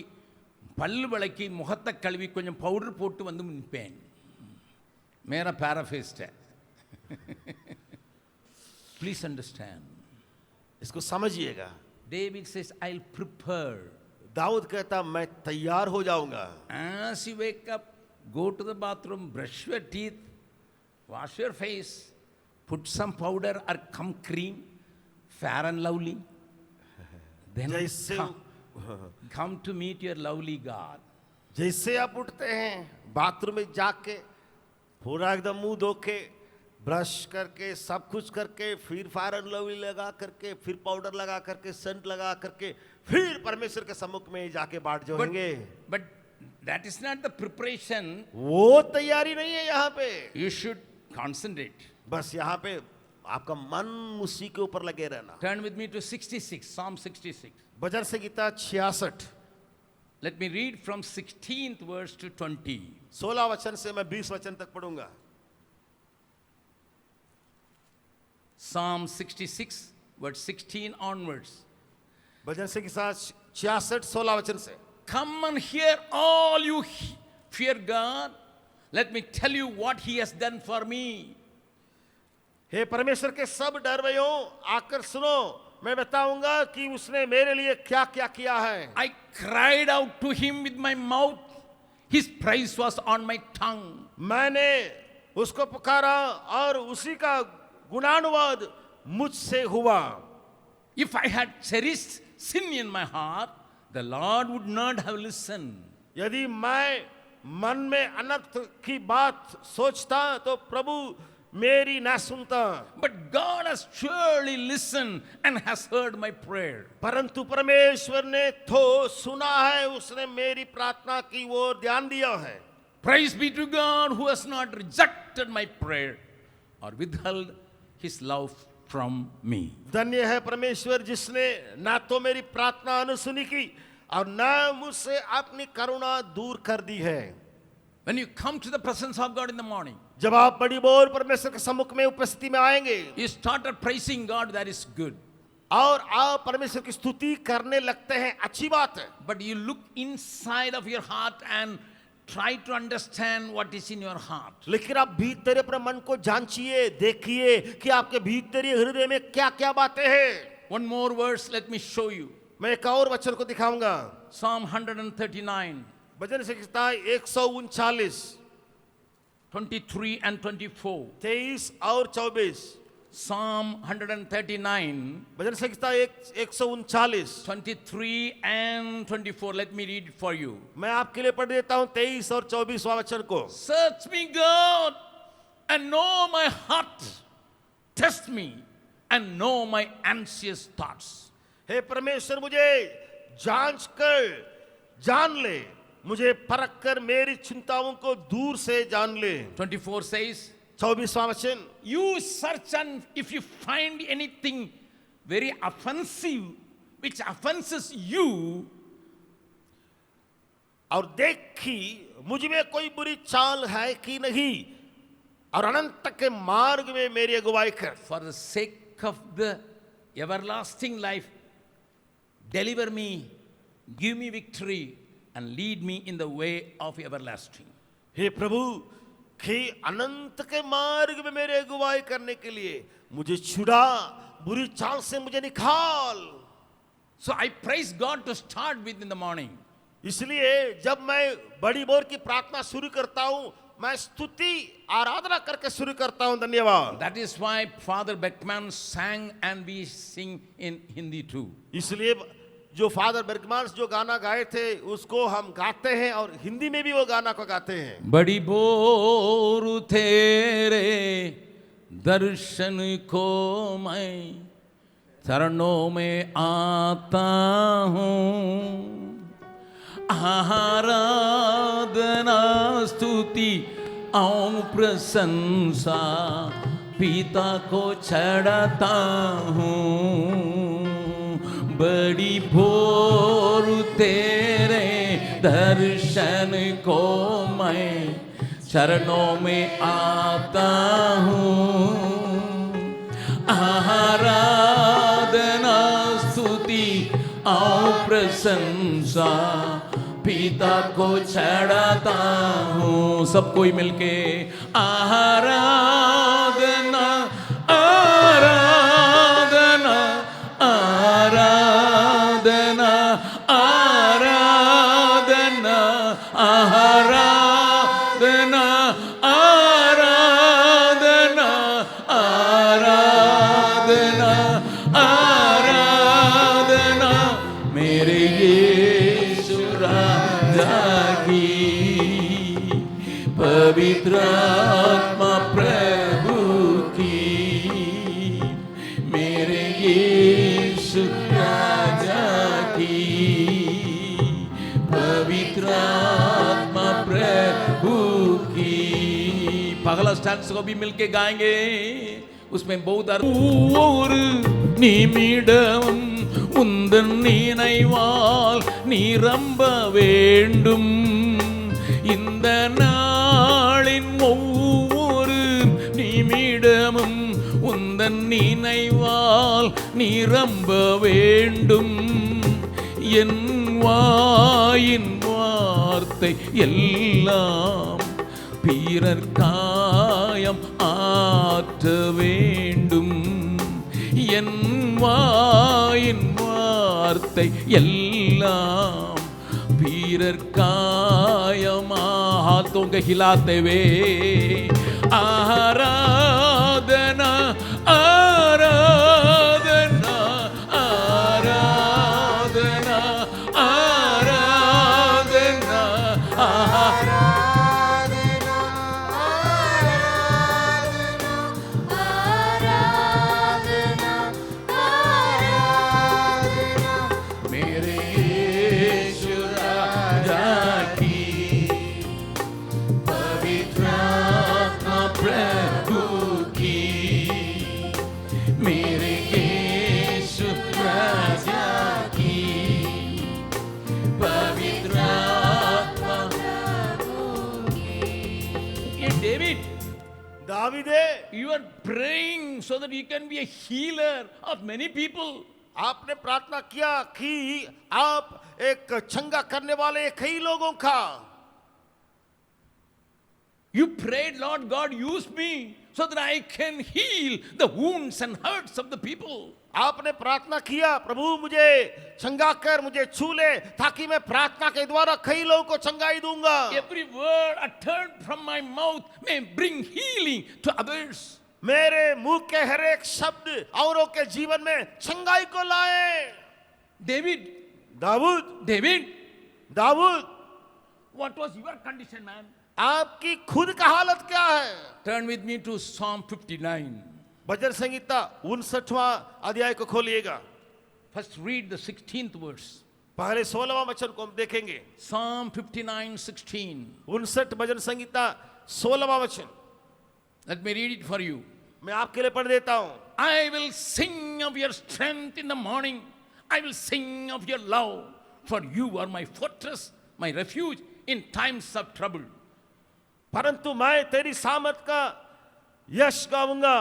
பல்லு விளக்கி முகத்தை கழுவி கொஞ்சம் பவுடர் போட்டு வந்து நிற்பேன்। मेरा पैराफ्रेज्ड है। Please understand. इसको समझिएगा। David says, I'll prepare. Dawood कहता मैं तैयार हो जाऊंगा। As you wake up, go to the bathroom, brush your teeth, wash your face, put some powder or some cream, fair and lovely. Then जैसे come to meet your lovely God. जैसे आप उठते हैं बाथरूम में जाके पूरा एकदम मुंह धो के ब्रश करके सब कुछ करके फिर फेयर एंड लवली लगा करके फिर पाउडर लगा करके सेंट लगा करके फिर परमेश्वर के सम्मुख में जाके बाट जोड़ेंगे। But that is not the preparation. वो तैयारी नहीं है यहाँ पे। You should concentrate. बस यहाँ पे आपका मन उसी के ऊपर लगे रहना। Turn with me to 66, Psalm 66. Bhajan Sangeeta 66। Let me read from 16th verse to 20. 16 वचन से मैं 20 वचन तक पढ़ूंगा। Psalm 66, verse 16 onwards. भजन संगीता 66 16 वचन से। Come and hear, all you fear God. Let me tell you what He has done for me. हे परमेश्वर के सब डरवैयों आकर सुनो, मैं बताऊंगा कि उसने मेरे लिए क्या क्या किया है। I cried out to Him with my mouth. His praise was on my tongue. मैंने उसको पुकारा और उसी का गुणानुवाद मुझसे हुआ। If I had cherished sin in my heart, the Lord would not have listened. यदि मैं मन में अनर्थ की बात सोचता तो प्रभु मेरी ना सुनता। But God has surely listened and has heard my prayer. परंतु परमेश्वर ने तो सुना है, उसने मेरी प्रार्थना की ओर ध्यान दिया है। Praise be to God who has not rejected my prayer or withheld His love from me. धन्य है परमेश्वर जिसने ना तो मेरी प्रार्थना अनसुनी की और ना मुझसे अपनी करुणा दूर कर दी है। When you come to the presence of God in the morning, जब आप बड़ी बोर परमेश्वर के सम्मुख में उपस्थिति में आएंगे, you started praising God, that is good. और आप परमेश्वर की स्तुति करने लगते हैं, अच्छी बात है। But you look inside of your heart and try to understand what is in your heart. लेकिन आप भीतर अपने मन को जांचिए, देखिए कि आपके भीतर हृदय में क्या क्या बातें हैं। One more verse, let me show you. मैं एक और वचन को दिखाऊंगा। Psalm 139. Bhajan Samhita 139। 23 and 24. 23 और 24, Psalm 139, bhajan Samhita 139, 23 and 24. Let me read it for you. मैं आपके लिए पढ़ देता हूं 23 और 24वां वचन को। Search me, God, and know my heart. Test me and know my anxious thoughts. हे परमेश्वर, मुझे जांच कर जान ले, मुझे परख कर मेरी चिंताओं को दूर से जान ले। 24 says, 24वां वचन, you search and if you find anything very offensive, which offenses you, और देखी मुझ में कोई बुरी चाल है कि नहीं, और अनंत के मार्ग में मेरी अगुवाई कर। for the sake of the everlasting life, deliver me, give me victory, and lead me in the way of everlasting. हे प्रभु, कि अनंत के मार्ग में मेरे अगुवाई करने के लिए मुझे छुड़ा, बुरी चाल से मुझे निकाल। So I praise God to start with in the morning. इसलिए जब मैं बड़ी बोर की प्रार्थना शुरू करता हूं, मैं स्तुति आराधना करके शुरू करता हूं। धन्यवाद। That is why Father Beckman sang and we sing in Hindi too. इसलिए जो फादर बर्गमान्स जो गाना गाए थे उसको हम गाते हैं और हिंदी में भी वो गाना को गाते हैं। बड़ी बोर तेरे दर्शन को मैं चरणों में आता हूँ, आराधना स्तुति और प्रशंसा पिता को चढ़ाता हूँ। बड़ी भोर तेरे दर्शन को मैं चरणों में आता हूँ, आराधना स्तुति और प्रशंसा पिता को चढ़ाता हूँ। सब कोई मिलके आराधना आराधना आराधना आराधना आराधना आराधना आराधना आराधना मेरे यीशु राजा की, पवित्र आत्मा प्रभु की, मेरे यीशु राजा की, पवित्र आत्मा प्रभु की। पगला स्टैंड्स को भी मिलके गाएंगे, उसमें बहुत और निमिடம் உந்தன் நினைவால் நிரம்ப வேண்டும், இந்த நாளின் ஒவ்வொரு நிமிடமும் உந்தன் நினைவால் நிரம்ப வேண்டும். என் வாயின் வார்த்தை எல்லாம் பிறர் காயம் ஆற்ற வேண்டும். என் வாயின் வார்த்தை எல்லாம் पीरर कायमा हाथों के हिलाते हुए आराधना आराधना आराधना आराधना आराधना आराधना आराधना मेरे यीशु राजा की, पवित्र आत्मा प्रभु की, मेरे यीशु राजा की, पवित्र आत्मा प्रभु की। David, दावीदे, you are praying so that you can be a healer of many people. आपने प्रार्थना किया कि आप एक चंगा करने वाले कई लोगों का। You prayed, Lord God, use me so that I can heal the wounds and hurts of the people. आपने प्रार्थना किया, प्रभु मुझे चंगा कर, मुझे छू ले, ताकि मैं प्रार्थना के द्वारा कई लोगों को चंगाई दूंगा। Every word uttered from my mouth may bring healing to others. मेरे मुंह के हर एक शब्द औरों के जीवन में चंगाई को लाए। David, Dawood, what was your condition, man? आपकी खुद का हालत क्या है? Turn with me to Psalm 59. भजन संहिता 59वां अध्याय को खोलिएगा। First read the 16th verse. पहले 16वां वचन को हम देखेंगे। Psalm 59:16. 59 भजन संहिता 16वां वचन। Let me read it for you. मैं आपके लिए पढ़ देता हूं। I will sing of your strength in the morning. I will sing of your love. For you are my fortress, my refuge in times of trouble. परंतु मैं तेरी सामर्थ का यश गाऊंगा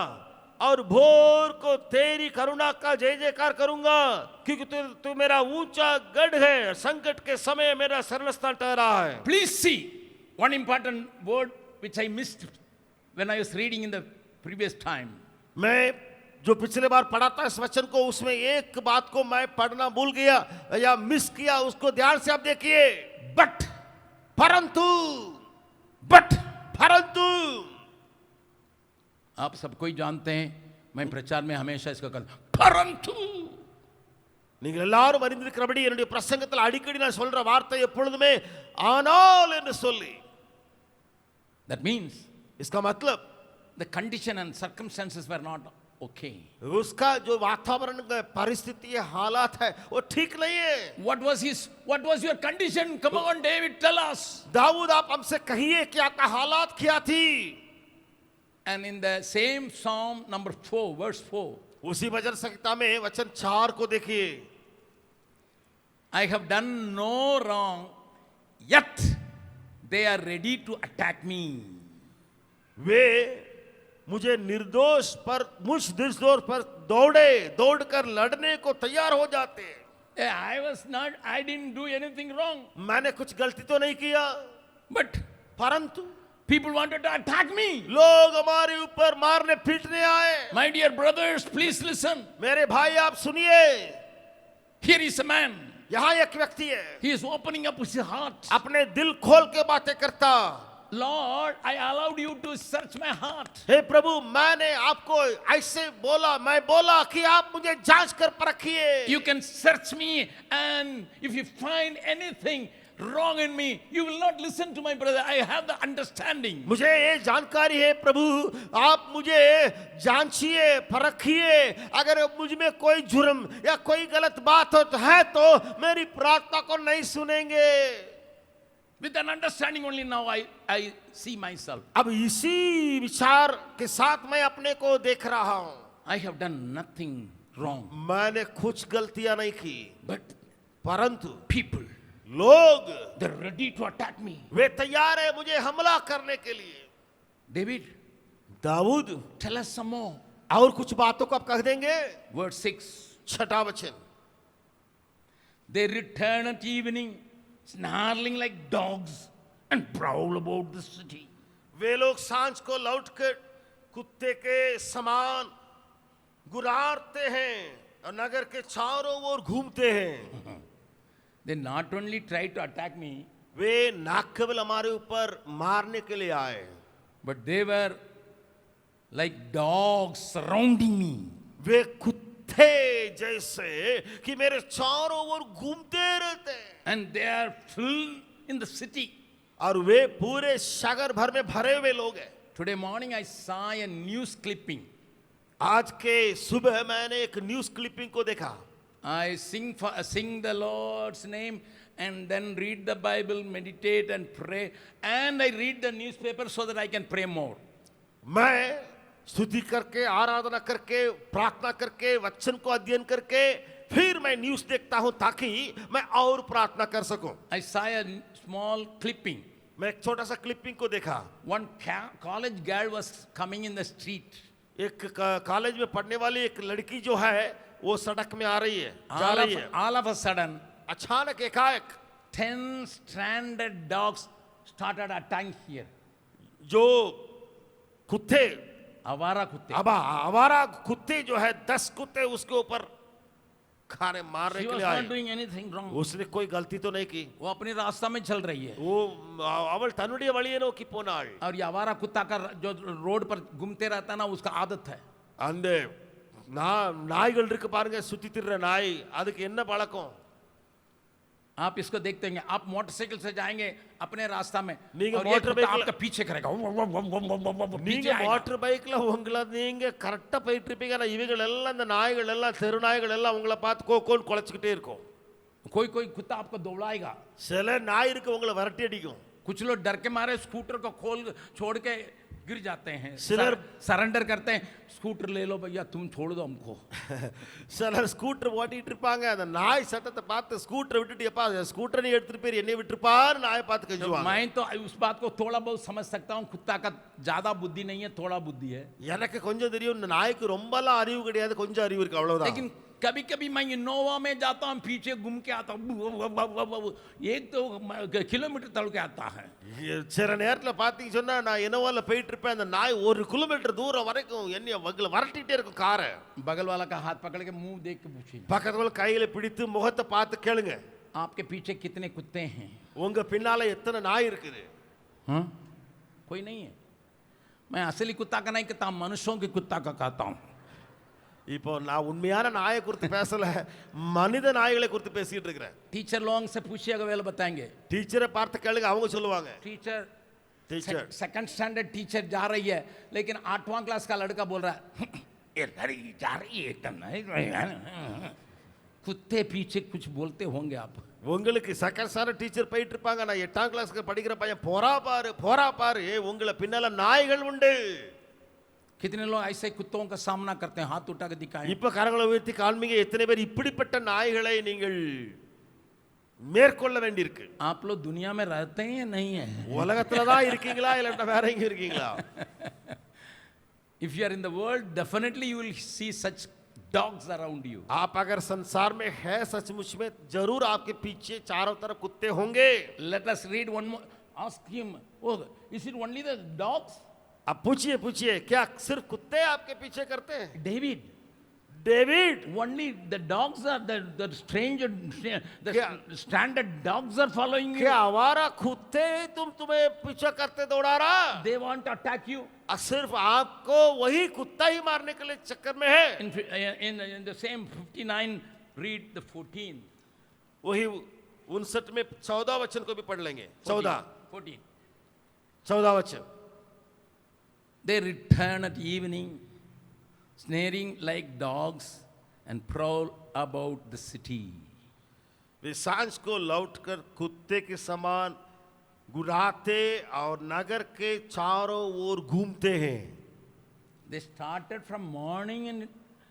और भोर को तेरी करुणा का जय जयकार करूंगा, क्योंकि तू मेरा ऊंचा गढ़ है, संकट के समय मेरा शरणस्थान ठहरा है। Please see one important word which I missed when I was reading in the previous time. मैं जो पिछले बार पढ़ा था इस वचन को, उसमें एक बात को मैं पढ़ना भूल गया या मिस किया, उसको ध्यान से आप देखिए। But परंतु आप सब कोई जानते हैं, मैं प्रचार में हमेशा इसका कहता हूं, परंतु நீங்கள் எல்லாரும் அறிந்திருக்கிறபடி என்னுடைய பிரசங்கத்தில் அடிக்கடி நான் சொல்ற வார்த்தை எப்பொழுதுமே ஆனால் என்று சொல்லி। that means इसका मतलब the condition and circumstances were not okay. उसका जो वातावरण का परिस्थिति है, हालात है, वो ठीक नहीं है। what was your condition? Come on, David, tell us. Dawood आप हमसे कहिए क्या था, हालात क्या थी? And in the same Psalm number 4, verse 4, उसी भजन संहिता में वचन 4 को देखिए। I have done no wrong, yet they are ready to attack me. वे मुझे निर्दोष पर दौड़कर लड़ने को तैयार हो जाते। I didn't do anything wrong. मैंने कुछ गलती तो नहीं किया, But परंतु people wanted to attack me. लोग हमारे ऊपर मारने पीटने आए। My dear brothers, please listen. मेरे भाई आप सुनिए, Here is a man. यहाँ एक व्यक्ति है, He is opening up his heart. अपने दिल खोल के बातें करता। Lord, I allowed you to search my heart. हे प्रभु, मैंने आपको ऐसे बोला, मैं बोला कि आप मुझे जांच कर परखिए। You can search me, and if you find anything wrong in me, you will not listen to my brother. I have the understanding. मुझे ये जानकारी है प्रभु, आप मुझे जांचिए, परखिए, अगर मुझ में कोई जुर्म या कोई गलत बात हो तो मेरी प्रार्थना को नहीं सुनेंगे। With an understanding only now I see myself. अब इसी विचार के साथ मैं अपने को देख रहा हूं। I have done nothing wrong. मैंने कुछ गलतियां नहीं की, But परंतु people, लोग they're ready to attack me. वे तैयार है मुझे हमला करने के लिए। David, Dawood, tell us some more. और कुछ बातों को आप कह देंगे। Verse 6. 6वां वचन। They return at evening, snarling like dogs, and prowl about the city. वे लोग सांझ को लौटकर कुत्ते के समान गुर्राते हैं और नगर के चारों ओर घूमते हैं। They not only try to attack me, वे ना केवल हमारे ऊपर मारने के लिए आए, but they were like dogs surrounding me. वे कुत्ते जैसे कि मेरे चारों ओर घूमते रहते हैं। And they are filled in the city. और वे पूरे शहर भर में भरे हुए लोग हैं। Today morning I saw a news clipping. आज के सुबह मैंने एक न्यूज़ क्लिपिंग को देखा। I sing the Lord's name and then read the Bible, meditate and pray, and I read the newspaper so that I can pray more. मैं स्तुति करके, आराधना करके, प्रार्थना करके, वचन को अध्ययन करके फिर मैं न्यूज़ देखता हूं ताकि मैं और प्रार्थना कर सकूं। I saw a small clipping. मैं एक छोटा सा क्लिपिंग को देखा। One college girl was coming in the street. एक कॉलेज में पढ़ने वाली एक लड़की जो है वो सड़क में आ रही है, जा रही है। All of a sudden, अचानक एकाएक 10 stranded dogs started attacking here. जो कुत्ते आवारा कुत्ते. अब आवारा कुत्ते जो है 10 कुत्ते उसके ऊपर खाने मारने She के was लिए आए. not doing anything wrong. उसने कोई गलती तो नहीं की. वो अपनी रास्ता में चल रही है. वो அவள் தன்னுடைய வழியை நோக்கி போனாள். और ये आवारा कुत्ता का जो रोड पर घूमते रहता है ना, उसका आदत है. அந்த நாய்கள் இருக்கு பாருங்க, சுத்தி திரிற நாய், அதுக்கு என்ன பழக்கம்? आप इसको देखते हैं, आप मोटरसाइकिल से जाएंगे अपने रास्ता में நீங்க और ये मोटर कुत्ता बाइक आपका पीछे करेगा. நீங்க पीछे आएगा. மோட்டார் பைக்ல உங்களை நீங்க கரெக்டா போயிட்டு இருப்பீங்க. ஆனா இவங்க எல்லாம் இந்த நாய்கள் எல்லாம் தெரு நாய்கள் எல்லாம் உங்களை பார்த்து கோன்னு குலைச்சிக்கிட்டே இருக்கும். कोई कोई कुत्ता आपको दौड़ाएगा. சில நாய் இருக்கு உங்களை விரட்டி அடிக்கும். कुछ लोग डर के मारे स्कूटर को खोल छोड़ के गिर जाते हैं, सिलर- सरेंडर करते हैं. स्कूटर ले लो भैया, तुम छोड़ दो हमको. சிலர் ஸ்கூட்டர் ஓட்டிட்டு இருப்பாங்க. அந்த நாய் சத்தத்தை பார்த்து ஸ்கூட்டரை விட்டுட்டு எப்பா ஸ்கூட்டர் நீ எடுத்துட்டு போய் என்னை விட்டுருப்பான்னு நாயை பார்த்து तो கெஞ்சுவாங்க. मैं तो उस बात को थोड़ा बहुत समझ सकता हूँ. कुत्ता का ज्यादा बुद्धि नहीं है, थोड़ा बुद्धि है. எனக்கு கொஞ்சம் தெரியும், இந்த நாய்க்கு ரொம்பலாம் அறிவு கிடையாது, கொஞ்சம் அறிவு இருக்கு, அவ்வளவுதான். लेकिन कभी कभी मैं इनोवा में जाता हूँ, पीछे घूम के आता हूँ, 1 किलोमीटर तल के आता है. சில நேரத்தில் பார்த்தீங்க சொன்னா நான் என்னவால போயிட்டு இருப்பேன், அந்த நாய் 1 கிலோமீட்டர் தூரம் வரைக்கும் என்னைய வரட்டிட்டே இருக்கும் காரை. बगल वाला का हाथ पकड़ के मुंह देख के पूछिए, பக்கத்துல கையில பிடித்து முகத்தை பார்த்து கேளுங்க, आपके पीछे कितने कुत्ते हैं? உங்க பின்னால எத்தனை நாய் இருக்குது? हाँ? कोई नहीं है. मैं असली कुत्ता का नहीं कहता, मनुष्यों के कुत्ता का कहता हूँ. இப்போ நான் உண்மையான நாயை குறித்து பேசல, மனித நாய்களை குறித்து பேசிட்டு இருக்கிறேன். टीचर लोगों से पूछिएगा, वे लोग बताएंगे. டீச்சரை பார்த்து கேளுங்க, அவங்க சொல்லுவாங்க. Teacher teacher second standard teacher जा रही है, लेकिन 8वां क्लास का लड़का बोल रहा है, ये लड़की जा रही है एकदम नहीं. कुत्ते पीछे कुछ बोलते होंगे आप. உங்களுக்கு செகண்ட் ஸ்டாண்டர்ட் டீச்சர் போயிட்டு இருப்பாங்க, நான் 8ஆம் கிளாஸ்க்கு படிக்கிற பையன் போறா பாரு, உங்களை பின்னால நாய்கள் உண்டு. कितने लोग ऐसे कुत्तों का सामना करते हैं? हाथ उठा के दिखाएं. இப்ப கரங்களை உயர்த்தி காண்பீங்க, எத்தனை பேர் இப்படிப்பட்ட நாய்களை நீங்கள் மேற்கொள்ள வேண்டியிருக்கு. आप लोग दुनिया में रहते हैं या नहीं है? உலகத்துல தான் இருக்கீங்களா இல்ல வேற எங்க இருக்கீங்களா? If you are in the world, definitely you will see such dogs around you. आप अगर संसार में है सचमुच में, जरूर आपके पीछे चारों तरफ कुत्ते होंगे. Let us read one more. Ask him, oh, is it only the dogs? अब पूछिए क्या सिर्फ कुत्ते आपके पीछे करते हैं? David, David, only the dogs are the stranger, the क्या? standard dogs are following you. क्या आवारा कुत्ते तुम्हें पीछे करते दौड़ा रहा? They want to attack you. सिर्फ आपको वही कुत्ता ही मारने के लिए चक्कर में है. In the same 59, read the 14. वही 59 में 14 वचन को भी पढ़ लेंगे. 14. 14 वचन. They return at evening, snaring like dogs, and prowl about the city. वे सांझ को लौटकर कुत्ते के समान गुर्राते और नगर के चारों ओर घूमते हैं. They started from morning and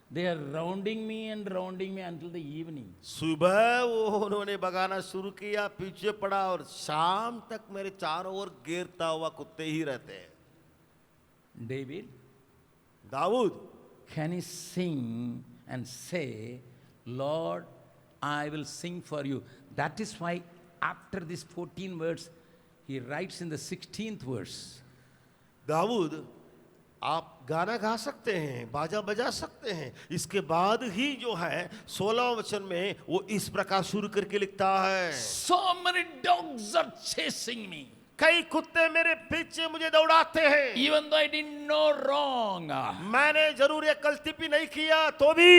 they are rounding me until the evening. सुबह वो उन्होंने भगाना शुरू किया, पीछे पड़ा, और शाम तक मेरे चारों ओर घेरता हुआ कुत्ते ही रहते हैं. David, Dawood, can he sing and say, Lord, I will sing for you? That is why after this 14 words, he writes in the 16th verse. Dawood, आप गाना गा सकते हैं, बाजा बजा सकते हैं. इसके बाद ही जो है 16 वचन में वो इस प्रकार शुरू करके लिखता है, So many dogs are chasing me. कई कुत्ते मेरे पीछे मुझे दौड़ाते हैं. Even though I didn't know wrong. मैंने जरूर ये गलती भी नहीं किया तो भी.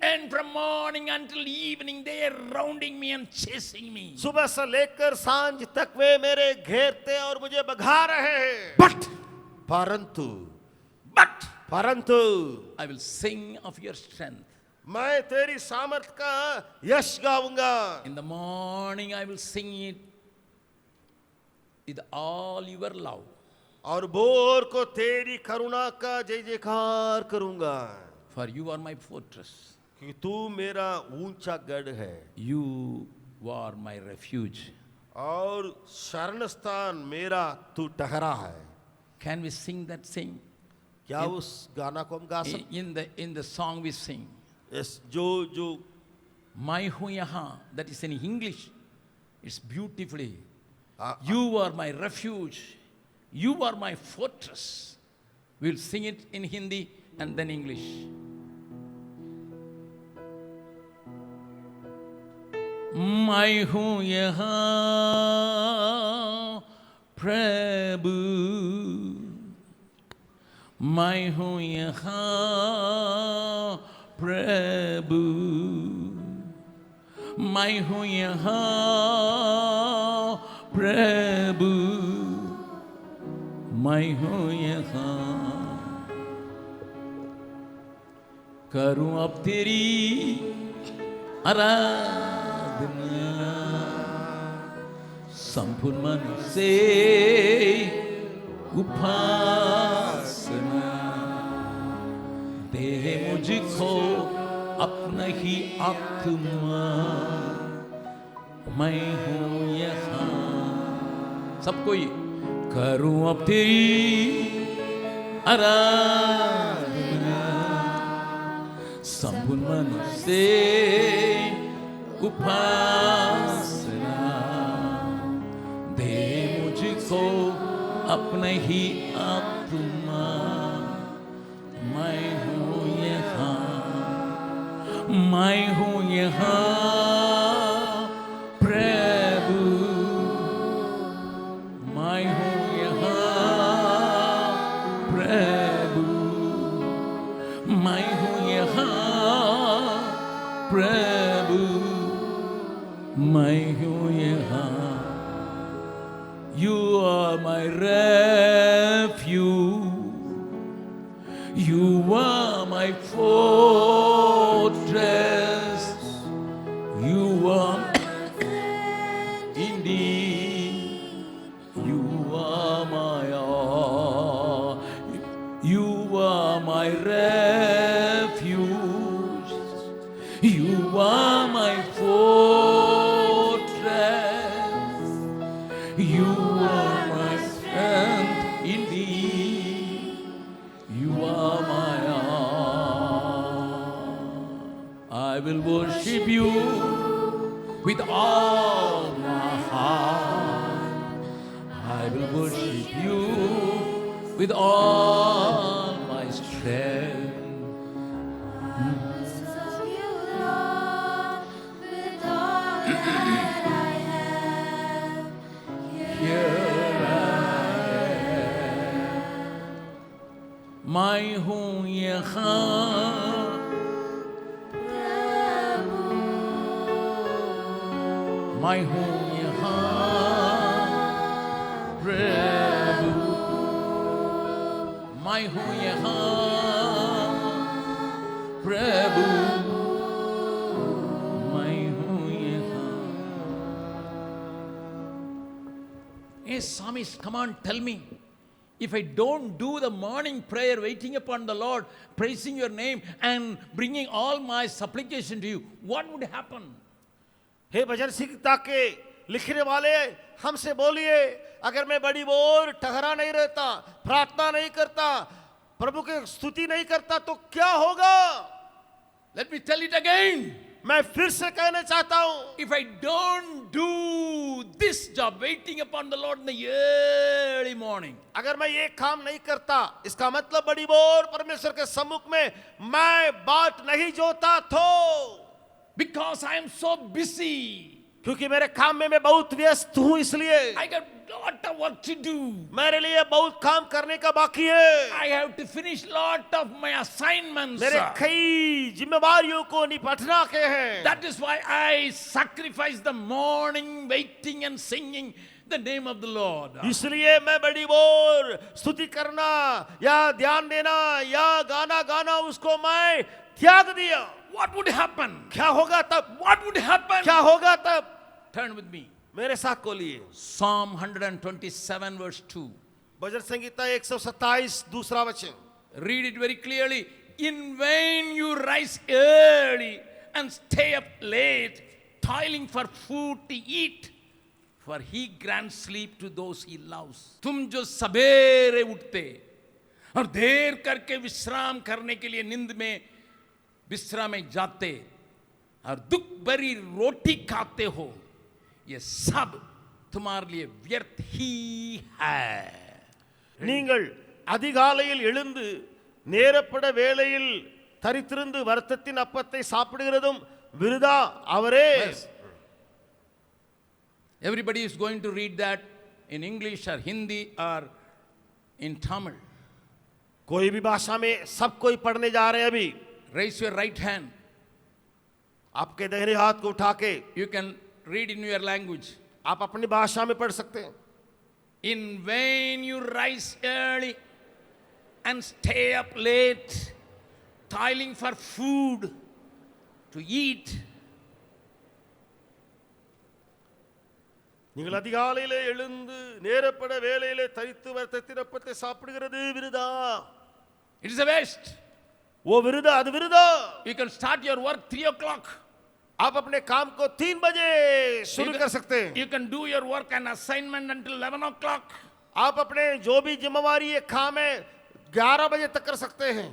And from morning until evening, they are rounding me and chasing me. सुबह से लेकर सांझ तक वे मेरे घेरते और मुझे भगा रहे हैं. परंतु I will sing of your strength. मैं तेरी सामर्थ का यश गाऊंगा. In the morning, I will sing it with all your love. और भोर को तेरी करुणा का जय जयकार करूंगा. For you are my fortress. कि तू मेरा ऊंचा गढ़ है. You are my refuge. और शरण स्थान मेरा तू ठहरा है. Can we sing that sing? क्या उस गाना को हम गा सकते? In the song we sing. Yes, जो मैं हूँ यहाँ, that is in English. It's beautifully. You are my refuge. You are my fortress. We'll sing it in Hindi and then English. मैं हूँ यहाँ प्रभु, मैं हूँ यहाँ प्रभु, मैं हूँ यहाँ प्रभु, मैं हूँ यहाँ। करूँ अब तेरी आराधना संपूर्ण मन से उपासना, दे मुझको अपना ही आत्मा, मैं हूँ यहाँ। सबको ये करूँ अब तेरी आराधना संपूर्ण मन से उपासना, दे मुझको अपने ही आत्मा, मैं हूँ यहाँ, मैं हूँ यहाँ प्रभु, मैं हूँ यहाँ प्रभु, मैं हूँ यहाँ प्रभु, मैं हूँ यहाँ। You are my refuge, you are my fortress, you are indeed, you are my all, you are my refuge, you are my fortress, you are my strength indeed, you are my all. I will worship you with all my heart, I will worship you with all my strength. Serve you, Lord, with all that I have. Here I am. मैं हूँ यहाँ मैं हूँ यहाँ प्रभु, मैं हूँ यहाँ प्रभु, मैं हूँ यहाँ। Hey, psalmist, come on, tell me. If I don't do the morning prayer, waiting upon the Lord, praising your name and bringing all my supplication to you, what would happen? हे भजन संहिता के लिखने वाले हमसे बोलिए, अगर मैं बड़ी बोर ठहरा नहीं रहता, प्रार्थना नहीं करता, प्रभु की स्तुति नहीं करता तो क्या होगा? Let me tell it again. मैं फिर से कहना चाहता हूं, If I don't do this job, waiting upon the Lord in the early morning, अगर मैं ये काम नहीं करता, इसका मतलब बड़ी बोर परमेश्वर के सम्मुख में मैं बाट नहीं जोता तो, because I am so busy, क्योंकि मेरे काम में मैं बहुत व्यस्त हूं, इसलिए I got lot of work to do. मेरे लिए बहुत काम करने का बाकी है, I have to finish lot of my assignments. मेरे कई जिम्मेवारियों को निपटना के हैं। That is why I sacrifice the morning waiting and singing the name of the Lord. इसलिए मैं बड़ी बोर स्तुति करना या ध्यान देना या गाना गाना उसको मैं त्याग दिया। What would happen? क्या होगा तब? What would happen? क्या होगा तब? Turn with me. मेरे साथ खोलिए Psalm 127 verse 2. भजन संगीता 127 दूसरा वचन। Read it very clearly. In vain you rise early and stay up late, toiling for food to eat, for he grants sleep to those he loves. तुम जो सवेरे उठते और देर करके विश्राम करने के लिए नींद में विश्राम में जाते और दुख भरी रोटी खाते हो, ये सब तुम्हारे लिए व्यर्थ ही है। நீங்கள் அதிகாலையில் எழுந்து நேரப்பட வேளையில் தரித்திருந்து வருத்தத்தின் அப்பத்தை சாப்பிடுகிறதும் விருதா அவரே. Yes. Everybody is going to read that in English or Hindi or in Tamil. कोई भी भाषा में सब कोई पढ़ने जा रहे हैं अभी. Raise your right hand. आपके दाहिने हाथ को उठा के You can read in your language. आप अपनी भाषा में पढ़ सकते हैं. In vain you rise early and stay up late, toiling for food to eat. நீங்கள் அதிகாலையிலே எழுந்து நேரப்பட வேளையிலே தரித்து வருத்தத்தின் அப்பத்தை சாப்பிடுகிறது விருதா. It is a waste. वो विरुदा அது விருதா. You can start your work 3 o'clock. आप अपने काम को 3 बजे शुरू कर सकते हैं. You can do your work and assignment until 11 o'clock. आप अपने जो भी जिम्मेवारी है काम है 11 बजे तक कर सकते हैं.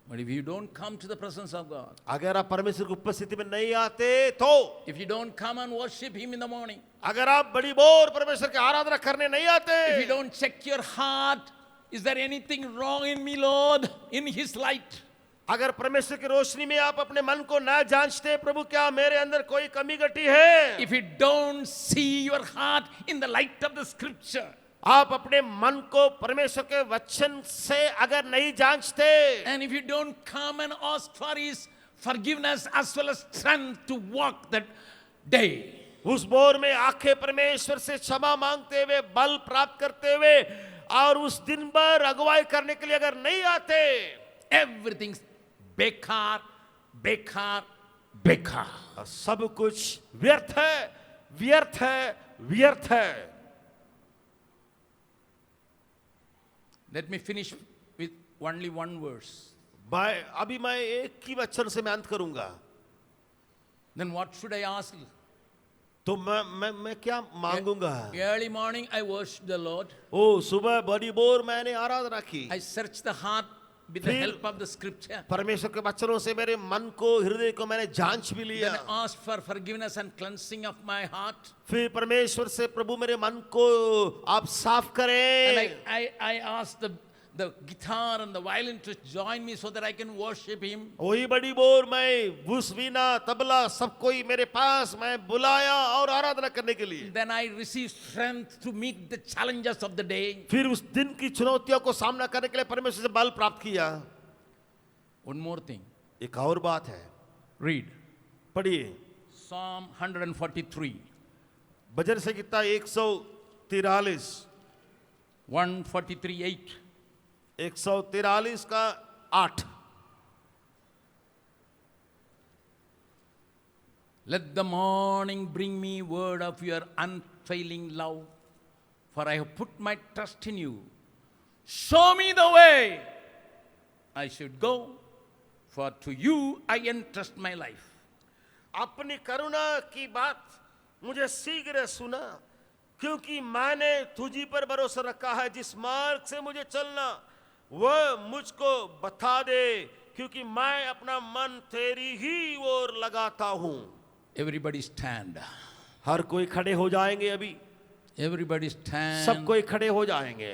But if you don't come to the presence of God, अगर आप परमेश्वर की उपस्थिति में नहीं आते तो, if you don't come and worship Him in the morning, अगर आप बड़ी बोर परमेश्वर की आराधना करने नहीं आते, if you don't check your heart, is there anything wrong in me, Lord, in His light? अगर परमेश्वर की रोशनी में आप अपने मन को ना जांचते, प्रभु क्या मेरे अंदर कोई कमी घटी है, If you don't see your heart in the light of the Scripture, आप अपने मन को परमेश्वर के वचन से अगर नहीं जांचते, and if you don't come and ask for His forgiveness as well as strength to walk that day, उस बोर में आंखें परमेश्वर से क्षमा मांगते हुए बल प्राप्त करते हुए और उस दिन भर अगुवाई करने के लिए अगर नहीं आते, everything's bekar, bekar, bekar. सब कुछ व्यर्थ है, व्यर्थ है, व्यर्थ है. Let me finish with only one verse. अभी मैं एक ही वचन से मैं अंत करूंगा. Then what should I ask? तो मैं क्या मांगूंगा? Early morning I worship the Lord. ओ सुबह बड़ी बोर मैंने आराधना की. I search the heart with the help of the Scripture. परमेश्वर के वचनों से मेरे मन को हृदय को मैंने जांच भी लिया. Then I ask for forgiveness and cleansing of my heart. फिर परमेश्वर से प्रभु मेरे मन को आप साफ करें. And I ask the guitar and the violin to join me so that I can worship Him. वही बड़ी बोर मैं भूस वीणा तबला सब कोई मेरे पास मैं बुलाया और आराधना करने के लिए. Then I receive strength to meet the challenges of the day. फिर उस दिन की चुनौतियों को सामना करने के लिए परमेश्वर से बल प्राप्त किया. One more thing. एक और बात है. Read. पढ़िए. Psalm 143. भजन संहिता 143. 143:8. 143 का 8. Let the morning bring me word of your unfailing love, for I have put my trust in you. Show me the way I should go, for to you I entrust my life. अपनी करुणा की बात मुझे शीघ्र सुना, क्योंकि मैंने तुझी पर भरोसा रखा है. जिस मार्ग से मुझे चलना वह मुझको बता दे, क्योंकि मैं अपना मन तेरी ही ओर लगाता हूं. Everybody stand. हर कोई खड़े हो जाएंगे. अभी Everybody stand. सब कोई खड़े हो जाएंगे.